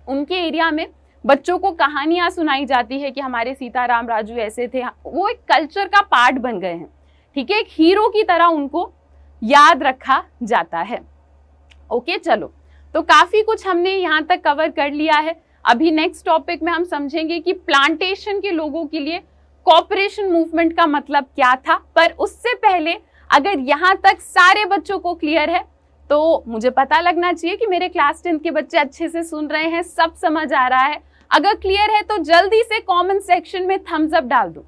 उनके एरिया में बच्चों को कहानियां सुनाई जाती है कि हमारे सीताराम राजू ऐसे थे, वो एक कल्चर का पार्ट बन गए हैं, ठीक है। एक हीरो की तरह उनको याद रखा जाता है। ओके चलो, तो काफी कुछ हमने यहाँ तक कवर कर लिया है। अभी नेक्स्ट टॉपिक में हम समझेंगे कि प्लांटेशन के लोगों के लिए कॉपरेशन मूवमेंट का मतलब क्या था। पर उससे पहले अगर यहाँ तक सारे बच्चों को क्लियर है तो मुझे पता लगना चाहिए कि मेरे क्लास 10 के बच्चे अच्छे से सुन रहे हैं, सब समझ आ रहा है। अगर क्लियर है तो जल्दी से कमेंट सेक्शन में थम्स अप डाल दो।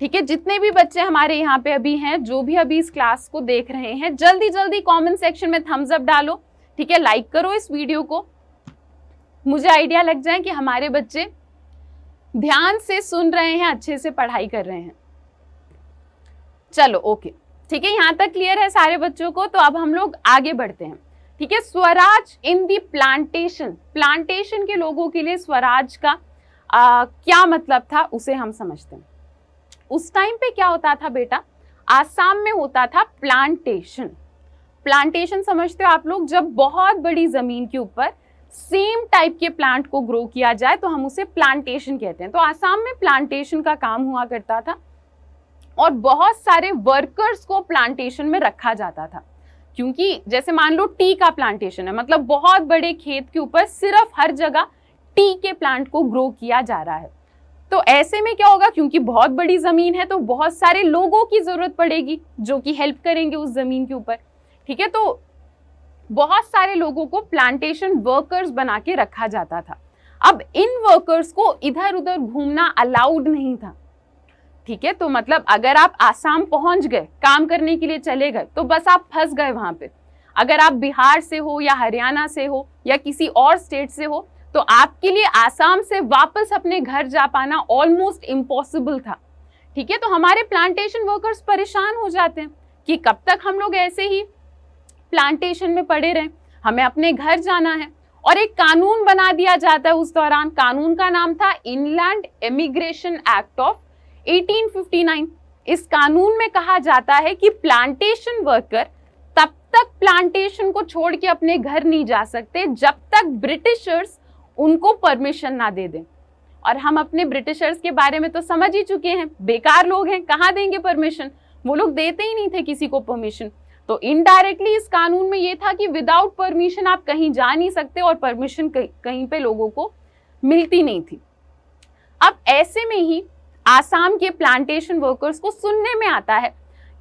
ठीक है, जितने भी बच्चे हमारे यहाँ पे अभी हैं, जो भी अभी इस क्लास को देख रहे हैं, जल्दी जल्दी कमेंट सेक्शन में थम्स अप डालो। ठीक है, लाइक करो इस वीडियो को, मुझे आइडिया लग जाए कि हमारे बच्चे ध्यान से सुन रहे हैं, अच्छे से पढ़ाई कर रहे हैं। चलो ओके, ठीक है, यहाँ तक क्लियर है सारे बच्चों को। तो अब हम लोग आगे बढ़ते हैं। ठीक है, स्वराज इन दी प्लांटेशन, प्लांटेशन के लोगों के लिए स्वराज का क्या मतलब था उसे हम समझते हैं। उस टाइम पे क्या होता था बेटा, आसाम में होता था प्लांटेशन। प्लांटेशन समझते हो आप लोग, जब बहुत बड़ी जमीन के ऊपर सेम टाइप के प्लांट को ग्रो किया जाए तो हम उसे प्लांटेशन कहते हैं। तो आसाम में प्लांटेशन का काम हुआ करता था और बहुत सारे वर्कर्स को प्लांटेशन में रखा जाता था। क्योंकि जैसे मान लो टी का प्लांटेशन है, मतलब बहुत बड़े खेत के ऊपर सिर्फ हर जगह टी के प्लांट को ग्रो किया जा रहा है। तो ऐसे में क्या होगा, क्योंकि बहुत बड़ी जमीन है तो बहुत सारे लोगों की जरूरत पड़ेगी जो कि हेल्प करेंगे उस जमीन के ऊपर। ठीक है, तो बहुत सारे लोगों को प्लांटेशन वर्कर्स बना के रखा जाता था। अब इन वर्कर्स को इधर उधर घूमना अलाउड नहीं था। ठीक है, तो मतलब अगर आप आसाम पहुंच गए, काम करने के लिए चले गए, तो बस आप फंस गए वहां पे। अगर आप बिहार से हो या हरियाणा से हो या किसी और स्टेट से हो तो आपके लिए आसाम से वापस अपने घर जा पाना ऑलमोस्ट इम्पॉसिबल था। ठीक है, तो हमारे प्लांटेशन वर्कर्स परेशान हो जाते हैं कि कब तक हम लोग ऐसे ही प्लांटेशन में पड़े रहें, हमें अपने घर जाना है। और एक कानून बना दिया जाता है उस दौरान, कानून का नाम था इनलैंड इमिग्रेशन एक्ट ऑफ 1859। इस कानून में कहा जाता है कि प्लांटेशन वर्कर तब तक प्लांटेशन को छोड़ के अपने घर नहीं जा सकते जब तक ब्रिटिशर्स उनको परमिशन ना दे दें। और हम अपने ब्रिटिशर्स के बारे में तो समझ ही चुके हैं, बेकार लोग हैं, कहाँ देंगे परमिशन, वो लोग देते ही नहीं थे किसी को परमिशन। तो इनडायरेक्टली इस कानून में ये था कि विदाउट परमिशन आप कहीं जा नहीं सकते और परमिशन कहीं पे लोगों को मिलती नहीं थी। अब ऐसे में ही आसाम के प्लांटेशन वर्कर्स को सुनने में आता है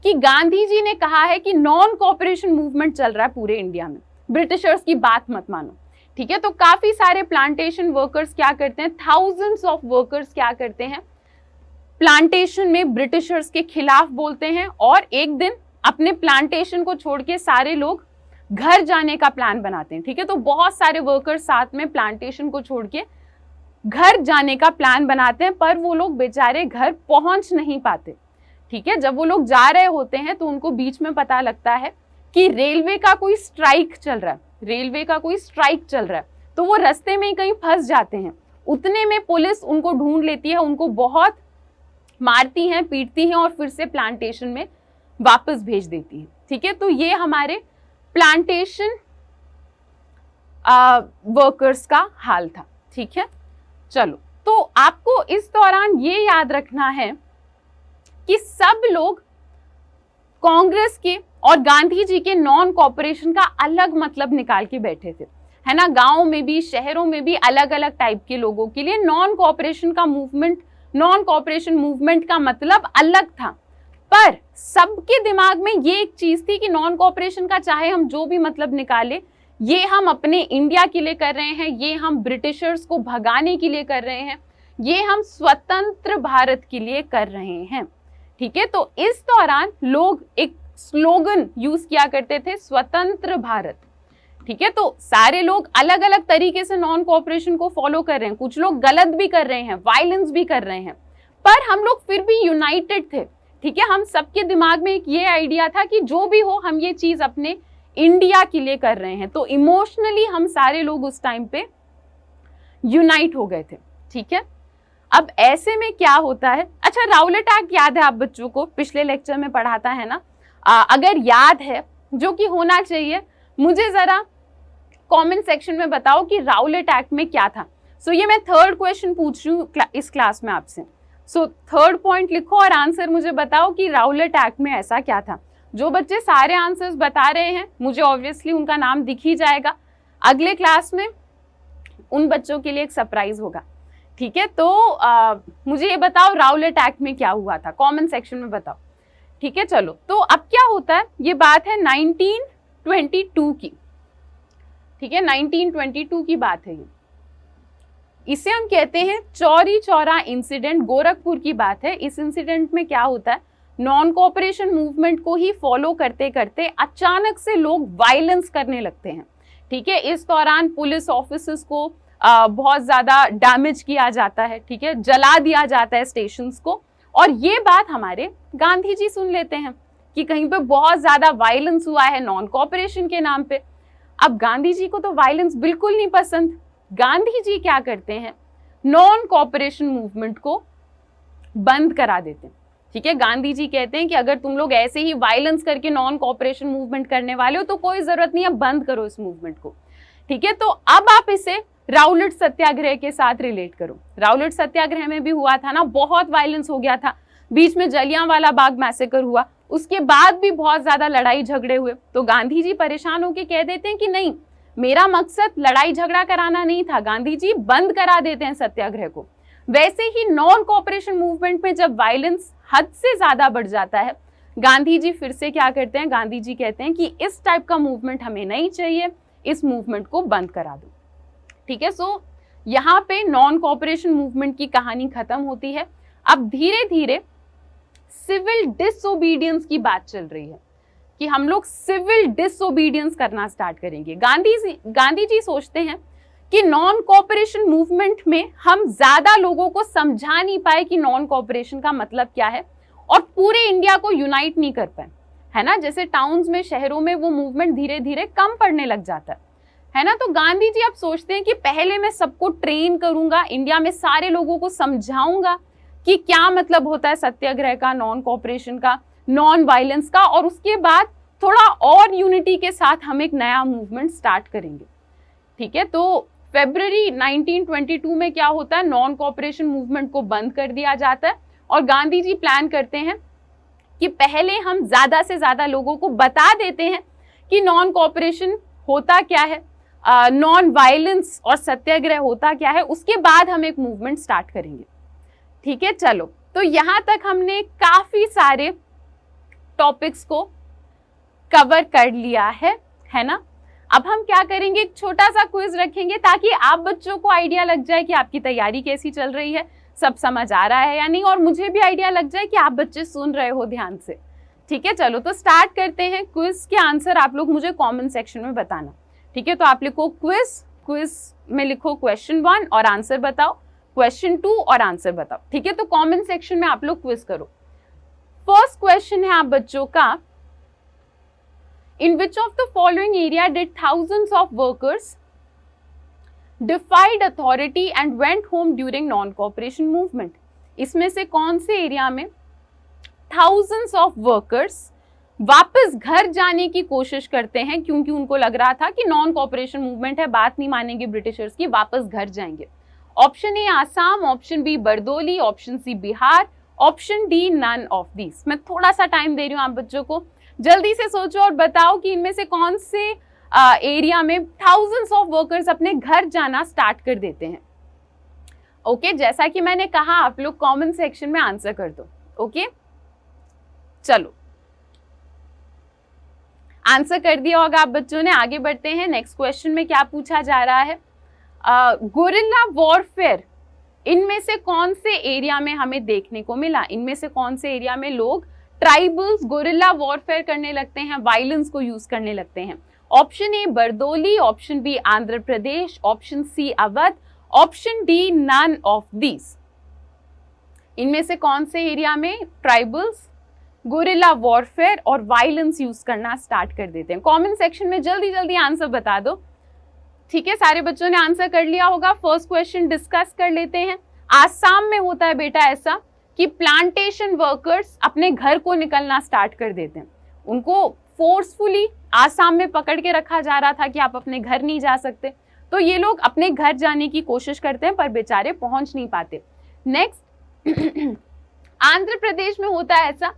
कि गांधी जी ने कहा है कि नॉन कॉपरेशन मूवमेंट चल रहा है पूरे इंडिया में, ब्रिटिशर्स की बात मत मानो। ठीक है, तो काफी सारे प्लांटेशन वर्कर्स क्या करते हैं, थाउजेंड्स ऑफ वर्कर्स क्या करते हैं, प्लांटेशन में ब्रिटिशर्स के खिलाफ बोलते हैं और एक दिन अपने प्लांटेशन को छोड़ के सारे लोग घर जाने का प्लान बनाते हैं। ठीक है, तो बहुत सारे वर्कर्स साथ में प्लांटेशन को छोड़ के घर जाने का प्लान बनाते हैं, पर वो लोग बेचारे घर पहुंच नहीं पाते। ठीक है, जब वो लोग जा रहे होते हैं तो उनको बीच में पता लगता है कि रेलवे का कोई स्ट्राइक चल रहा है, रेलवे का कोई स्ट्राइक चल रहा है, तो वो रास्ते में ही कहीं फंस जाते हैं। उतने में पुलिस उनको ढूंढ लेती है, उनको बहुत मारती हैं, पीटती हैं और फिर से प्लांटेशन में वापस भेज देती है। ठीक है, तो ये हमारे प्लांटेशन वर्कर्स का हाल था। ठीक है, चलो, तो आपको इस दौरान ये याद रखना है कि सब लोग कांग्रेस के और गांधी जी के नॉन कॉपरेशन का अलग मतलब निकाल के बैठे थे, है ना। गांव में भी शहरों में भी अलग अलग टाइप के लोगों के लिए नॉन कॉपरेशन मूवमेंट का मतलब अलग था। पर सबके दिमाग में ये एक चीज थी कि नॉन कॉपरेशन का चाहे हम जो भी मतलब निकाले, ये हम अपने इंडिया के लिए कर रहे हैं, ये हम ब्रिटिशर्स को भगाने के लिए कर रहे हैं, ये हम स्वतंत्र भारत के लिए कर रहे हैं। ठीक है, तो इस दौरान लोग एक स्लोगन यूज किया करते थे, स्वतंत्र भारत। ठीक है, तो सारे लोग अलग अलग तरीके से नॉन कोऑपरेशन को फॉलो कर रहे हैं, कुछ लोग गलत भी कर रहे हैं, वायलेंस भी कर रहे हैं, पर हम लोग फिर भी यूनाइटेड थे। ठीक है, हम सबके दिमाग में एक ये आइडिया था कि जो भी हो हम ये चीज अपने इंडिया के लिए कर रहे हैं, तो इमोशनली हम सारे लोग उस टाइम पे यूनाइट हो गए थे। ठीक है, अब ऐसे में क्या होता है, अच्छा राउलेट एक्ट याद है आप बच्चों को, पिछले लेक्चर में पढ़ाता है ना, अगर याद है, जो कि होना चाहिए, मुझे जरा कमेंट सेक्शन में बताओ कि राउलेट एक्ट में क्या था। सो ये मैं थर्ड क्वेश्चन पूछ रही हूँ इस क्लास में आपसे। सो थर्ड पॉइंट लिखो और आंसर मुझे बताओ कि राउलेट एक्ट में ऐसा क्या था। जो बच्चे सारे आंसर्स बता रहे हैं, मुझे ऑब्वियसली उनका नाम दिख ही जाएगा। अगले क्लास में उन बच्चों के लिए एक सरप्राइज होगा, ठीक है। तो मुझे ये बताओ राउलेट एक्ट में क्या हुआ था, कमेंट सेक्शन में बताओ, ठीक है। चलो, तो अब क्या होता है, ये बात है 1922 की, ठीक है, 1922 की बात है ये। इसे हम कहते हैं चौरी चौरा इंसिडेंट, गोरखपुर की बात है। इस इंसिडेंट में क्या होता है, नॉन कोऑपरेशन मूवमेंट को ही फॉलो करते करते अचानक से लोग वायलेंस करने लगते हैं, ठीक है। इस दौरान पुलिस ऑफिसर्स को बहुत ज्यादा डैमेज किया जाता है, ठीक है, जला दिया जाता है स्टेशंस को। और ये बात हमारे गांधी जी सुन लेते हैं कि कहीं पे बहुत ज्यादा वायलेंस हुआ है नॉन कोऑपरेशन के नाम पे। अब गांधी जी को तो वायलेंस बिल्कुल नहीं पसंद। गांधी जी क्या करते हैं, नॉन कोऑपरेशन मूवमेंट को बंद करा देते हैं, ठीक है। गांधी जी कहते हैं कि अगर तुम लोग ऐसे ही वायलेंस करके नॉन कोऑपरेशन मूवमेंट करने वाले हो तो कोई जरूरत नहीं है, बंद करो इस मूवमेंट को, ठीक है। तो अब आप इसे राउलेट सत्याग्रह के साथ रिलेट करो। राउलेट सत्याग्रह में भी हुआ था ना, बहुत वायलेंस हो गया था, बीच में जलियांवाला बाग मैसेकर हुआ, उसके बाद भी बहुत ज्यादा लड़ाई झगड़े हुए। तो गांधी जी परेशान होकर कह देते हैं कि नहीं, मेरा मकसद लड़ाई झगड़ा कराना नहीं था, गांधी जी बंद करा देते हैं सत्याग्रह को। वैसे ही नॉन कोऑपरेशन मूवमेंट में जब वायलेंस हद से ज्यादा बढ़ जाता है, गांधी जी फिर से क्या करते हैं, गांधी जी कहते हैं कि इस टाइप का मूवमेंट हमें नहीं चाहिए, इस मूवमेंट को बंद करा दो, ठीक है। सो यहाँ पे नॉन कोऑपरेशन मूवमेंट की कहानी खत्म होती है। अब धीरे धीरे सिविल डिसओबीडियंस की बात चल रही है कि हम लोग सिविल डिसओबीडियंस करना स्टार्ट करेंगे। गांधी जी सोचते हैं कि नॉन कोऑपरेशन मूवमेंट में हम ज्यादा लोगों को समझा नहीं पाए कि नॉन कोऑपरेशन का मतलब क्या है, और पूरे इंडिया को यूनाइट नहीं कर पाए, है ना। जैसे टाउन्स में, शहरों में वो मूवमेंट धीरे धीरे कम पड़ने लग जाता है ना। तो गांधी जी अब सोचते हैं कि पहले मैं सबको ट्रेन करूंगा, इंडिया में सारे लोगों को समझाऊंगा कि क्या मतलब होता है सत्याग्रह का, नॉन कोऑपरेशन का, नॉन वायलेंस का, और उसके बाद थोड़ा और यूनिटी के साथ हम एक नया मूवमेंट स्टार्ट करेंगे, ठीक है। तो फरवरी 1922 में क्या होता है, नॉन कोऑपरेशन मूवमेंट को बंद कर दिया जाता है, और गांधी जी प्लान करते हैं कि पहले हम ज्यादा से ज्यादा लोगों को बता देते हैं कि नॉन कोऑपरेशन होता क्या है, नॉन वायलेंस और सत्याग्रह होता क्या है, उसके बाद हम एक मूवमेंट स्टार्ट करेंगे, ठीक है। चलो, तो यहां तक हमने काफी सारे टॉपिक्स को कवर कर लिया है ना। अब हम क्या करेंगे, एक छोटा सा क्विज रखेंगे ताकि आप बच्चों को आइडिया लग जाए कि आपकी तैयारी कैसी चल रही है, सब समझ आ रहा है या नहीं, और मुझे भी आइडिया लग जाए कि आप बच्चे सुन रहे हो ध्यान से, ठीक है। चलो, तो स्टार्ट करते हैं। क्विज के आंसर आप लोग मुझे कमेंट सेक्शन में बताना, ठीक है। तो आप लिखो क्विज में लिखो क्वेश्चन 1 और आंसर बताओ, क्वेश्चन 2 और आंसर बताओ, ठीक है। तो कमेंट सेक्शन में आप लोग क्विज करो। फर्स्ट क्वेश्चन है आप बच्चों का, in which of the following area did thousands of workers defied authority and went home during non cooperation movement. इसमें से कौन से एरिया में थाउजेंड्स ऑफ वर्कर्स वापस घर जाने की कोशिश करते हैं, क्योंकि उनको लग रहा था कि नॉन कोऑपरेशन मूवमेंट है, बात नहीं मानेंगे ब्रिटिशर्स की, वापस घर जाएंगे। Option A Assam, option B Bardoli, option C Bihar, option D none of this. मैं थोड़ा सा टाइम दे रही हूँ आप बच्चों को, जल्दी से सोचो और बताओ कि इनमें से कौन से एरिया में थाउजेंड्स ऑफ वर्कर्स अपने घर जाना स्टार्ट कर देते हैं। ओके, जैसा कि मैंने कहा आप लोग कमेंट सेक्शन में आंसर कर दो। ओके, चलो आंसर कर दिया होगा आप बच्चों ने। आगे बढ़ते हैं, नेक्स्ट क्वेश्चन में क्या पूछा जा रहा है, गुरिल्ला वॉरफेयर इनमें से कौन से एरिया में हमें देखने को मिला। इनमें से कौन से एरिया में लोग ट्राइबल्स गुरिल्ला वॉरफेयर करने लगते हैं, वायलेंस को यूज करने लगते हैं। Option A Bardoli, option B Andhra Pradesh, option C Awadh, option D none of these. इनमें से कौन से एरिया में ट्राइबल्स गुरिल्ला वॉरफेयर और वायलेंस यूज करना स्टार्ट कर देते हैं। कमेंट सेक्शन में जल्दी जल्दी आंसर बता दो। ठीक है, सारे बच्चों ने आंसर कर लिया होगा। फर्स्ट क्वेश्चन डिस्कस कर लेते हैं। आसाम में होता है बेटा ऐसा कि प्लांटेशन वर्कर्स अपने घर को निकलना स्टार्ट कर देते हैं। उनको फोर्सफुली आसाम में पकड़ के रखा जा रहा था कि आप अपने घर नहीं जा सकते, तो ये लोग अपने घर जाने की कोशिश करते हैं पर बेचारे पहुंच नहीं पाते। नेक्स्ट आंध्र प्रदेश में होता है ऐसा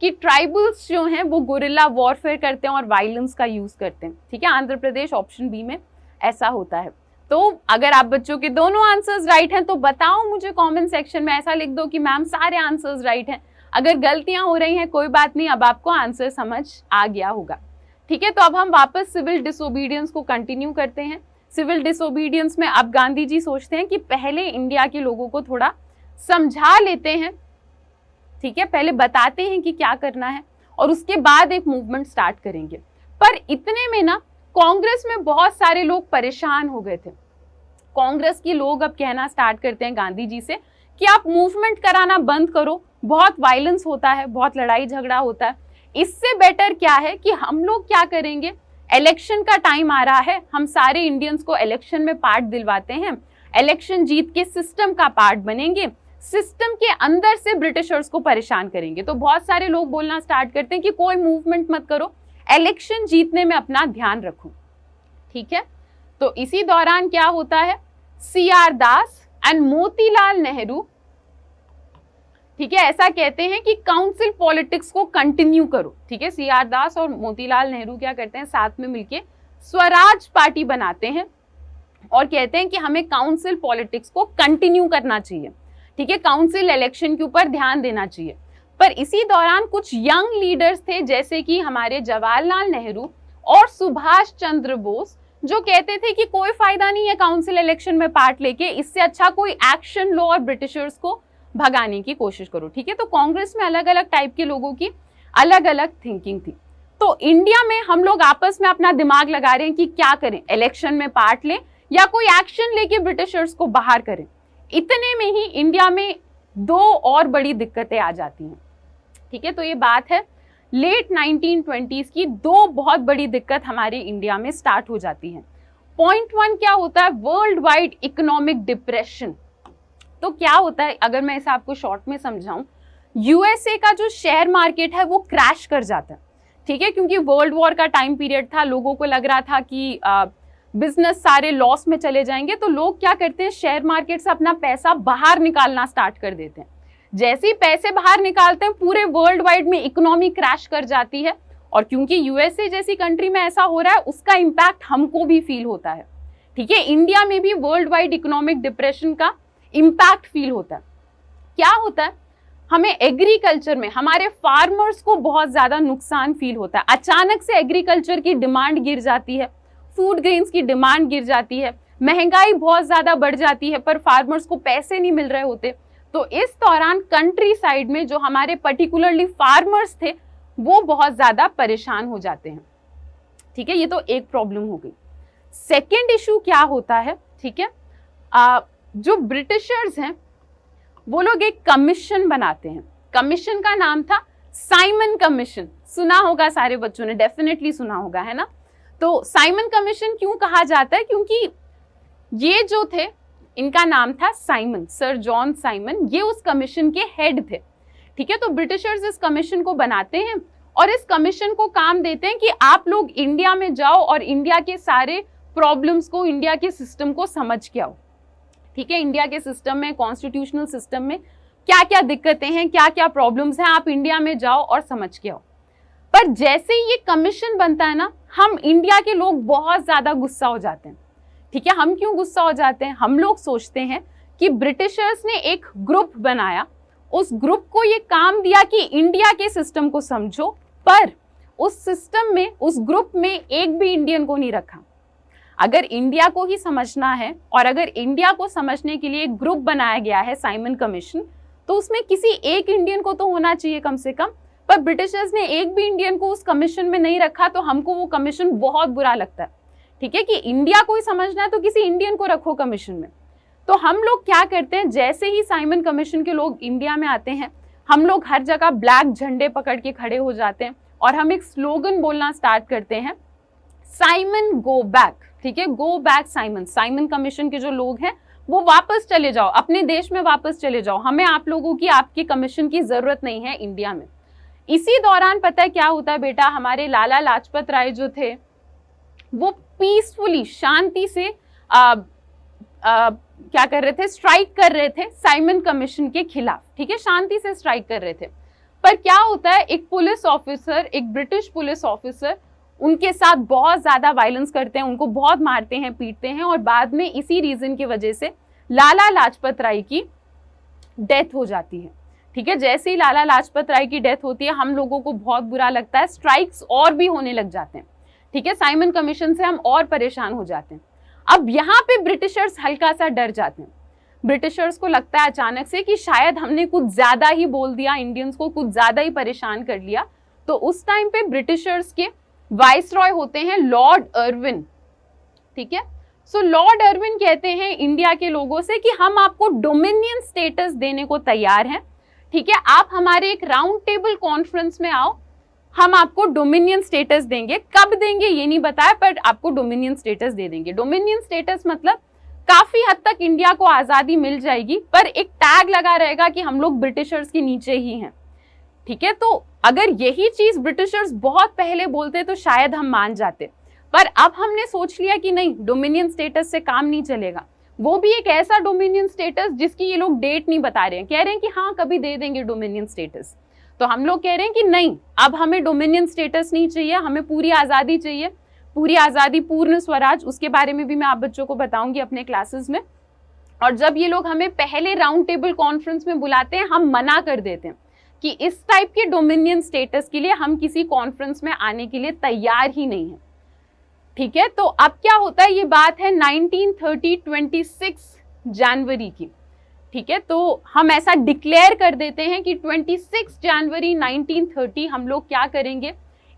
कि ट्राइबल्स जो हैं वो गुरिल्ला वॉरफेयर करते हैं और वायलेंस का यूज करते हैं। ठीक है, आंध्र प्रदेश ऑप्शन बी में ऐसा होता है। तो अगर आप बच्चों के दोनों आंसर्स राइट हैं तो बताओ मुझे कमेंट सेक्शन में, ऐसा लिख दो कि मैम सारे आंसर्स राइट हैं। अगर गलतियां हो रही हैं कोई बात नहीं, अब आपको आंसर समझ आ गया होगा। ठीक है, तो अब हम वापस सिविल डिसोबीडियंस को कंटिन्यू करते हैं। सिविल डिसोबीडियंस में अब गांधी जी सोचते हैं कि पहले इंडिया के लोगों को थोड़ा समझा लेते हैं, ठीक है, पहले बताते हैं कि क्या करना है और उसके बाद एक मूवमेंट स्टार्ट करेंगे। पर इतने में ना कांग्रेस में बहुत सारे लोग परेशान हो गए थे। कांग्रेस के लोग अब कहना स्टार्ट करते हैं गांधी जी से कि आप मूवमेंट कराना बंद करो, बहुत वायलेंस होता है, बहुत लड़ाई झगड़ा होता है, इससे बेटर क्या है कि हम लोग क्या करेंगे, इलेक्शन का टाइम आ रहा है, हम सारे इंडियंस को इलेक्शन में पार्ट दिलवाते हैं, इलेक्शन जीत के सिस्टम का पार्ट बनेंगे, सिस्टम के अंदर से ब्रिटिशर्स को परेशान करेंगे। तो बहुत सारे लोग बोलना स्टार्ट करते हैं कि कोई मूवमेंट मत करो, इलेक्शन जीतने में अपना ध्यान रखो। ठीक है, तो इसी दौरान क्या होता है, CR Das and Motilal Nehru, ठीक है, ऐसा कहते हैं कि काउंसिल पॉलिटिक्स को कंटिन्यू करो। ठीक है, CR दास और मोतीलाल नेहरू क्या करते हैं, साथ में मिलके स्वराज पार्टी बनाते हैं और कहते हैं कि हमें काउंसिल पॉलिटिक्स को कंटिन्यू करना चाहिए। ठीक है, काउंसिल इलेक्शन के ऊपर ध्यान देना चाहिए। पर इसी दौरान कुछ यंग लीडर्स थे जैसे कि हमारे जवाहरलाल नेहरू और सुभाष चंद्र बोस, जो कहते थे कि कोई फायदा नहीं है काउंसिल इलेक्शन में पार्ट लेके, इससे अच्छा कोई एक्शन लो और ब्रिटिशर्स को भगाने की कोशिश करो। ठीक है, तो कांग्रेस में अलग अलग टाइप के लोगों की अलग अलग थिंकिंग थी। तो इंडिया में हम लोग आपस में अपना दिमाग लगा रहे हैं कि क्या करें, इलेक्शन में पार्ट लें या कोई एक्शन लेके ब्रिटिशर्स को बाहर करें। इतने में ही इंडिया में दो और बड़ी दिक्कतें आ जाती हैं। ठीक है, तो ये बात है लेट 1920s की, दो बहुत बड़ी दिक्कत हमारे इंडिया में स्टार्ट हो जाती है। पॉइंट 1 क्या होता है, वर्ल्ड वाइड इकोनॉमिक डिप्रेशन। तो क्या होता है, अगर मैं इसे आपको शॉर्ट में समझाऊं, यूएसए का जो शेयर मार्केट है वो क्रैश कर जाता है। ठीक है, क्योंकि वर्ल्ड वॉर का टाइम पीरियड था, लोगों को लग रहा था कि बिजनेस सारे लॉस में चले जाएंगे, तो लोग क्या करते हैं, शेयर मार्केट से अपना पैसा बाहर निकालना स्टार्ट कर देते हैं। जैसे ही पैसे बाहर निकालते हैं पूरे वर्ल्ड वाइड में इकोनॉमी क्रैश कर जाती है। और क्योंकि यूएसए जैसी कंट्री में ऐसा हो रहा है, उसका इम्पैक्ट हमको भी फील होता है। ठीक है, इंडिया में भी वर्ल्ड वाइड इकोनॉमिक डिप्रेशन का इम्पैक्ट फील होता है। क्या होता है, हमें एग्रीकल्चर में हमारे फार्मर्स को बहुत ज्यादा नुकसान फील होता है। अचानक से एग्रीकल्चर की डिमांड गिर जाती है, फूड ग्रेन्स की डिमांड गिर जाती है, महंगाई बहुत ज्यादा बढ़ जाती है, पर फार्मर्स को पैसे नहीं मिल रहे होते। तो इस दौरान कंट्री साइड में जो हमारे पर्टिकुलरली फार्मर्स थे वो बहुत ज्यादा परेशान हो जाते हैं। ठीक है, ये तो एक प्रॉब्लम हो गई। सेकेंड इशू क्या होता है, ठीक है, जो ब्रिटिशर्स हैं वो लोग एक कमीशन बनाते हैं। कमीशन का नाम था साइमन कमीशन। सुना होगा सारे बच्चों ने, डेफिनेटली सुना होगा, है ना। तो साइमन कमीशन क्यों कहा जाता है, क्योंकि ये जो थे इनका नाम था साइमन, सर जॉन साइमन, ये उस कमीशन के हेड थे। ठीक है, तो ब्रिटिशर्स इस कमीशन को बनाते हैं और इस कमीशन को काम देते हैं कि आप लोग इंडिया में जाओ और इंडिया के सारे प्रॉब्लम्स को, इंडिया के सिस्टम को समझ के आओ। ठीक है, इंडिया के सिस्टम में, कॉन्स्टिट्यूशनल सिस्टम में क्या क्या दिक्कतें हैं, क्या क्या प्रॉब्लम्स हैं, आप इंडिया में जाओ और समझ के आओ। पर जैसे ही ये कमीशन बनता है ना, हम इंडिया के लोग बहुत ज्यादा गुस्सा हो जाते हैं। ठीक है, हम क्यों गुस्सा हो जाते हैं, हम लोग सोचते हैं कि ब्रिटिशर्स ने एक ग्रुप बनाया, उस ग्रुप को ये काम दिया कि इंडिया के सिस्टम को समझो, पर उस सिस्टम में, उस ग्रुप में एक भी इंडियन को नहीं रखा। अगर इंडिया को ही समझना है और अगर इंडिया को समझने के लिए एक ग्रुप बनाया गया है साइमन कमीशन, तो उसमें किसी एक इंडियन को तो होना चाहिए कम से कम। पर ब्रिटिशर्स ने एक भी इंडियन को उस कमीशन में नहीं रखा, तो हमको वो कमीशन बहुत बुरा लगता है। ठीक है, कि इंडिया को ही समझना है तो किसी इंडियन को रखो कमीशन में। तो हम लोग क्या करते हैं, जैसे ही साइमन कमीशन के लोग इंडिया में आते हैं, हम लोग हर जगह ब्लैक झंडे पकड़ के खड़े हो जाते हैं और हम एक स्लोगन बोलना स्टार्ट करते हैं, साइमन गो बैक। ठीक है, go back Simon. Simon commission के जो लोग हैं वो वापस चले जाओ, अपने देश में वापस चले जाओ, हमें आप लोगों की, आपकी कमीशन की जरूरत नहीं है इंडिया में। इसी दौरान पता है क्या होता है बेटा, हमारे लाला लाजपत राय जो थे वो पीसफुली, शांति से क्या कर रहे थे, स्ट्राइक कर रहे थे साइमन कमीशन के खिलाफ। ठीक है, शांति से स्ट्राइक कर रहे थे। पर क्या होता है, एक पुलिस ऑफिसर, एक ब्रिटिश पुलिस ऑफिसर उनके साथ बहुत ज़्यादा वायलेंस करते हैं, उनको बहुत मारते हैं, पीटते हैं, और बाद में इसी रीज़न की वजह से लाला लाजपत राय की डेथ हो जाती है। ठीक है, जैसे ही लाला लाजपत राय की डेथ होती है हम लोगों को बहुत बुरा लगता है, स्ट्राइक्स और भी होने लग जाते हैं। ठीक है, साइमन कमीशन से हम और परेशान हो जाते हैं। अब यहाँ पे ब्रिटिशर्स हल्का सा डर जाते हैं। ब्रिटिशर्स को लगता है अचानक से कि शायद हमने कुछ ज्यादा ही बोल दिया, इंडियंस को कुछ ज्यादा ही परेशान कर लिया। तो उस टाइम पे ब्रिटिशर्स के वाइसरॉय होते हैं लॉर्ड अर्विन। ठीक है, सो लॉर्ड अर्विन कहते हैं इंडिया के लोगों से कि हम आपको डोमिनियन स्टेटस देने को तैयार हैं। ठीक है, आप हमारे एक राउंड टेबल कॉन्फ्रेंस में आओ, हम आपको डोमिनियन स्टेटस देंगे। कब देंगे ये नहीं बताया, पर आपको डोमिनियन स्टेटस दे देंगे। डोमिनियन स्टेटस मतलब काफी हद तक इंडिया को आजादी मिल जाएगी, पर एक टैग लगा रहेगा कि हम लोग ब्रिटिशर्स के नीचे ही हैं। ठीक है, तो अगर यही चीज ब्रिटिशर्स बहुत पहले बोलते तो शायद हम मान जाते, पर अब हमने सोच लिया कि नहीं, डोमिनियन स्टेटस से काम नहीं चलेगा। वो भी एक ऐसा डोमिनियन स्टेटस जिसकी ये लोग डेट नहीं बता रहे हैं, कह रहे हैं कि हाँ कभी दे देंगे डोमिनियन स्टेटस। तो हम लोग कह रहे हैं कि नहीं, अब हमें डोमिनियन स्टेटस नहीं चाहिए, हमें पूरी आज़ादी चाहिए, पूरी आज़ादी, पूर्ण स्वराज। उसके बारे में भी मैं आप बच्चों को बताऊंगी अपने क्लासेस में। और जब ये लोग हमें पहले राउंड टेबल कॉन्फ्रेंस में बुलाते हैं, हम मना कर देते हैं कि इस टाइप के डोमिनियन स्टेटस के लिए हम किसी कॉन्फ्रेंस में आने के लिए तैयार ही नहीं है। ठीक है, तो अब क्या होता है, ये बात है 1930 26 जनवरी की। ठीक है, तो हम ऐसा डिक्लेयर कर देते हैं कि 26 जनवरी 1930 हम लोग क्या करेंगे,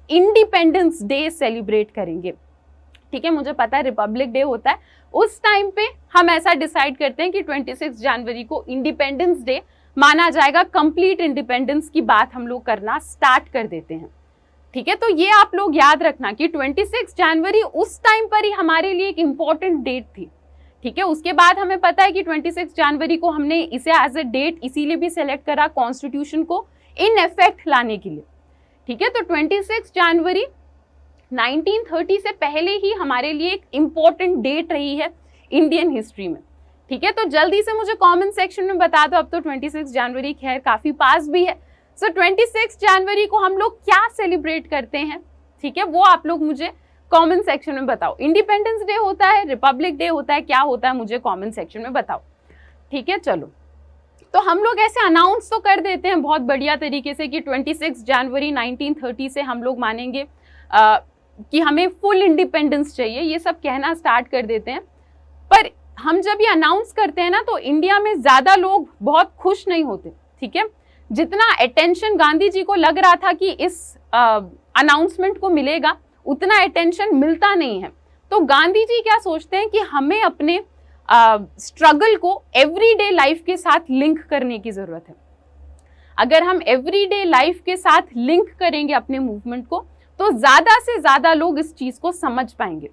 इंडिपेंडेंस डे सेलिब्रेट करेंगे। ठीक है, मुझे पता है रिपब्लिक डे होता है, उस टाइम पे हम ऐसा डिसाइड करते हैं कि 26 जनवरी को इंडिपेंडेंस डे माना जाएगा। कंप्लीट इंडिपेंडेंस की बात हम लोग करना स्टार्ट कर देते हैं। ठीक है, तो ये आप लोग याद रखना कि 26 जनवरी उस टाइम पर ही हमारे लिए एक इंपॉर्टेंट डेट थी। ठीक है, उसके बाद हमें पता है कि 26 जनवरी को हमने इसे एज ए डेट इसीलिए भी सेलेक्ट करा कॉन्स्टिट्यूशन को इन इफेक्ट लाने के लिए। ठीक है, तो 26 जनवरी 1930 से पहले ही हमारे लिए एक इंपॉर्टेंट डेट रही है इंडियन हिस्ट्री में। ठीक है, तो जल्दी से मुझे कमेंट सेक्शन में बता दो। अब तो 26 जनवरी खैर काफी पास भी है। सो 26 जनवरी को हम लोग क्या सेलिब्रेट करते हैं, ठीक है, वो आप लोग मुझे कमेंट सेक्शन में बताओ। इंडिपेंडेंस डे होता है, रिपब्लिक डे होता है, क्या होता है, मुझे कमेंट सेक्शन में बताओ। ठीक है, चलो, तो हम लोग ऐसे अनाउंस तो कर देते हैं बहुत बढ़िया तरीके से कि 26 जनवरी 1930 से हम लोग मानेंगे कि हमें फुल इंडिपेंडेंस चाहिए, ये सब कहना स्टार्ट कर देते हैं। पर हम जब ये अनाउंस करते हैं ना, तो इंडिया में ज़्यादा लोग बहुत खुश नहीं होते। ठीक है, जितना अटेंशन गांधी जी को लग रहा था कि इस अनाउंसमेंट को मिलेगा, उतना अटेंशन मिलता नहीं है। तो गांधी जी क्या सोचते हैं कि हमें अपने स्ट्रगल को एवरीडे लाइफ के साथ लिंक करने की ज़रूरत है। अगर हम एवरीडे लाइफ के साथ लिंक करेंगे अपने मूवमेंट को, तो ज़्यादा से ज़्यादा लोग इस चीज़ को समझ पाएंगे।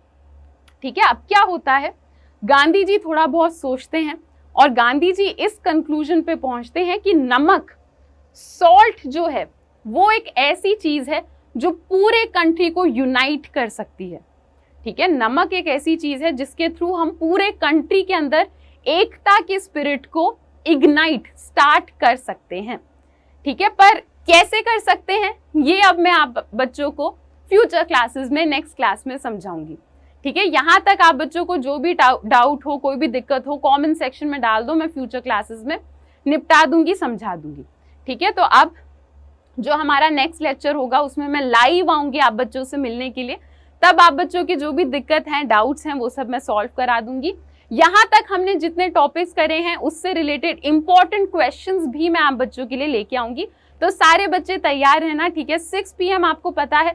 ठीक है, अब क्या होता है, गांधी जी थोड़ा बहुत सोचते हैं और गांधी जी इस कंक्लूजन पे पहुंचते हैं कि नमक, सॉल्ट जो है, वो एक ऐसी चीज़ है जो पूरे कंट्री को यूनाइट कर सकती है। ठीक है, नमक एक ऐसी चीज़ है जिसके थ्रू हम पूरे कंट्री के अंदर एकता के स्पिरिट को इग्नाइट स्टार्ट कर सकते हैं। ठीक है, पर कैसे कर सकते हैं ये अब मैं आप बच्चों को फ्यूचर क्लासेस में, नेक्स्ट क्लास में समझाऊंगी। ठीक है, यहाँ तक आप बच्चों को जो भी डाउट हो, कोई भी दिक्कत हो, कमेंट सेक्शन में डाल दो, मैं फ्यूचर क्लासेस में निपटा दूंगी, समझा दूंगी। ठीक है, तो अब जो हमारा नेक्स्ट लेक्चर होगा उसमें मैं लाइव आऊंगी आप बच्चों से मिलने के लिए। तब आप बच्चों की जो भी दिक्कत हैं, डाउट्स हैं, वो सब मैं सॉल्व करा दूंगी। यहाँ तक हमने जितने टॉपिक्स करे हैं उससे रिलेटेड इंपॉर्टेंट क्वेश्चंस भी मैं आप बच्चों के लिए लेके आऊंगी। तो सारे बच्चे तैयार रहना। ठीक है, 6 PM आपको पता है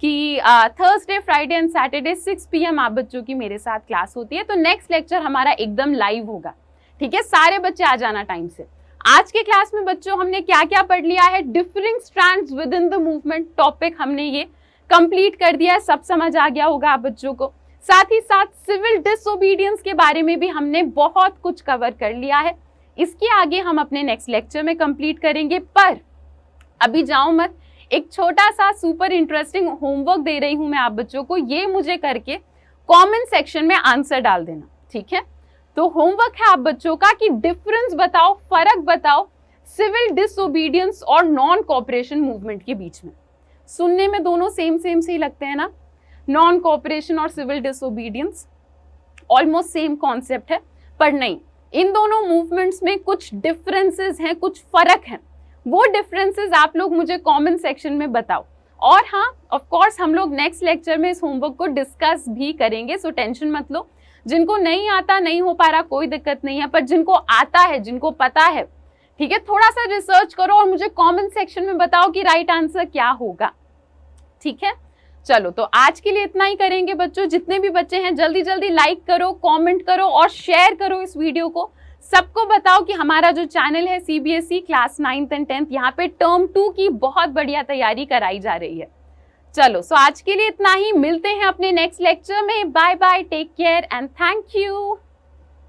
कि Thursday, Friday and Saturday 6 PM आप बच्चों की मेरे साथ क्लास होती है। तो नेक्स्ट लेक्चर हमारा एकदम लाइव होगा। ठीक है, सारे बच्चे आ जाना टाइम से। आज के क्लास में बच्चों हमने क्या क्या पढ़ लिया है, differing strands with in the movement topic हमने ये कंप्लीट कर दिया है, सब समझ आ गया होगा आप बच्चों को। साथ ही साथ सिविल डिसोबीडियंस के बारे में भी हमने बहुत कुछ कवर कर लिया है। इसके आगे हम अपने नेक्स्ट लेक्चर में कंप्लीट करेंगे। पर अभी जाओ मत, एक छोटा सा सुपर इंटरेस्टिंग होमवर्क दे रही हूं मैं आप बच्चों को, ये मुझे करके कमेंट सेक्शन में आंसर डाल देना। ठीक है, तो होमवर्क है आप बच्चों का कि डिफरेंस बताओ, फर्क बताओ सिविल डिसोबीडियंस और नॉन कोऑपरेशन मूवमेंट के बीच में। सुनने में दोनों सेम से ही लगते हैं ना, नॉन कोऑपरेशन और civil disobedience, almost same concept है, पर नहीं, इन दोनों मूवमेंट्स में कुछ डिफरेंसेस हैं, कुछ फर्क हैं। वो डिफरेंसेस आप लोग मुझे कमेंट सेक्शन में बताओ। और हाँ, ऑफ कोर्स हम लोग नेक्स्ट लेक्चर में इस होमवर्क को डिस्कस भी करेंगे, सो टेंशन मत लो। जिनको नहीं आता, नहीं हो पा रहा, कोई दिक्कत नहीं है, पर जिनको आता है, जिनको पता है, ठीक है, थोड़ा सा रिसर्च करो और मुझे कमेंट सेक्शन में बताओ कि राइट आंसर क्या होगा। ठीक है, चलो तो आज के लिए इतना ही करेंगे बच्चों। जितने भी बच्चे हैं जल्दी जल्दी लाइक करो, कमेंट करो और शेयर करो इस वीडियो को। सबको बताओ कि हमारा जो चैनल है CBSE class 9th and 10th, यहाँ पे टर्म 2 की बहुत बढ़िया तैयारी कराई जा रही है। चलो, सो आज के लिए इतना ही, मिलते हैं अपने नेक्स्ट लेक्चर में। Bye bye, take care and thank you.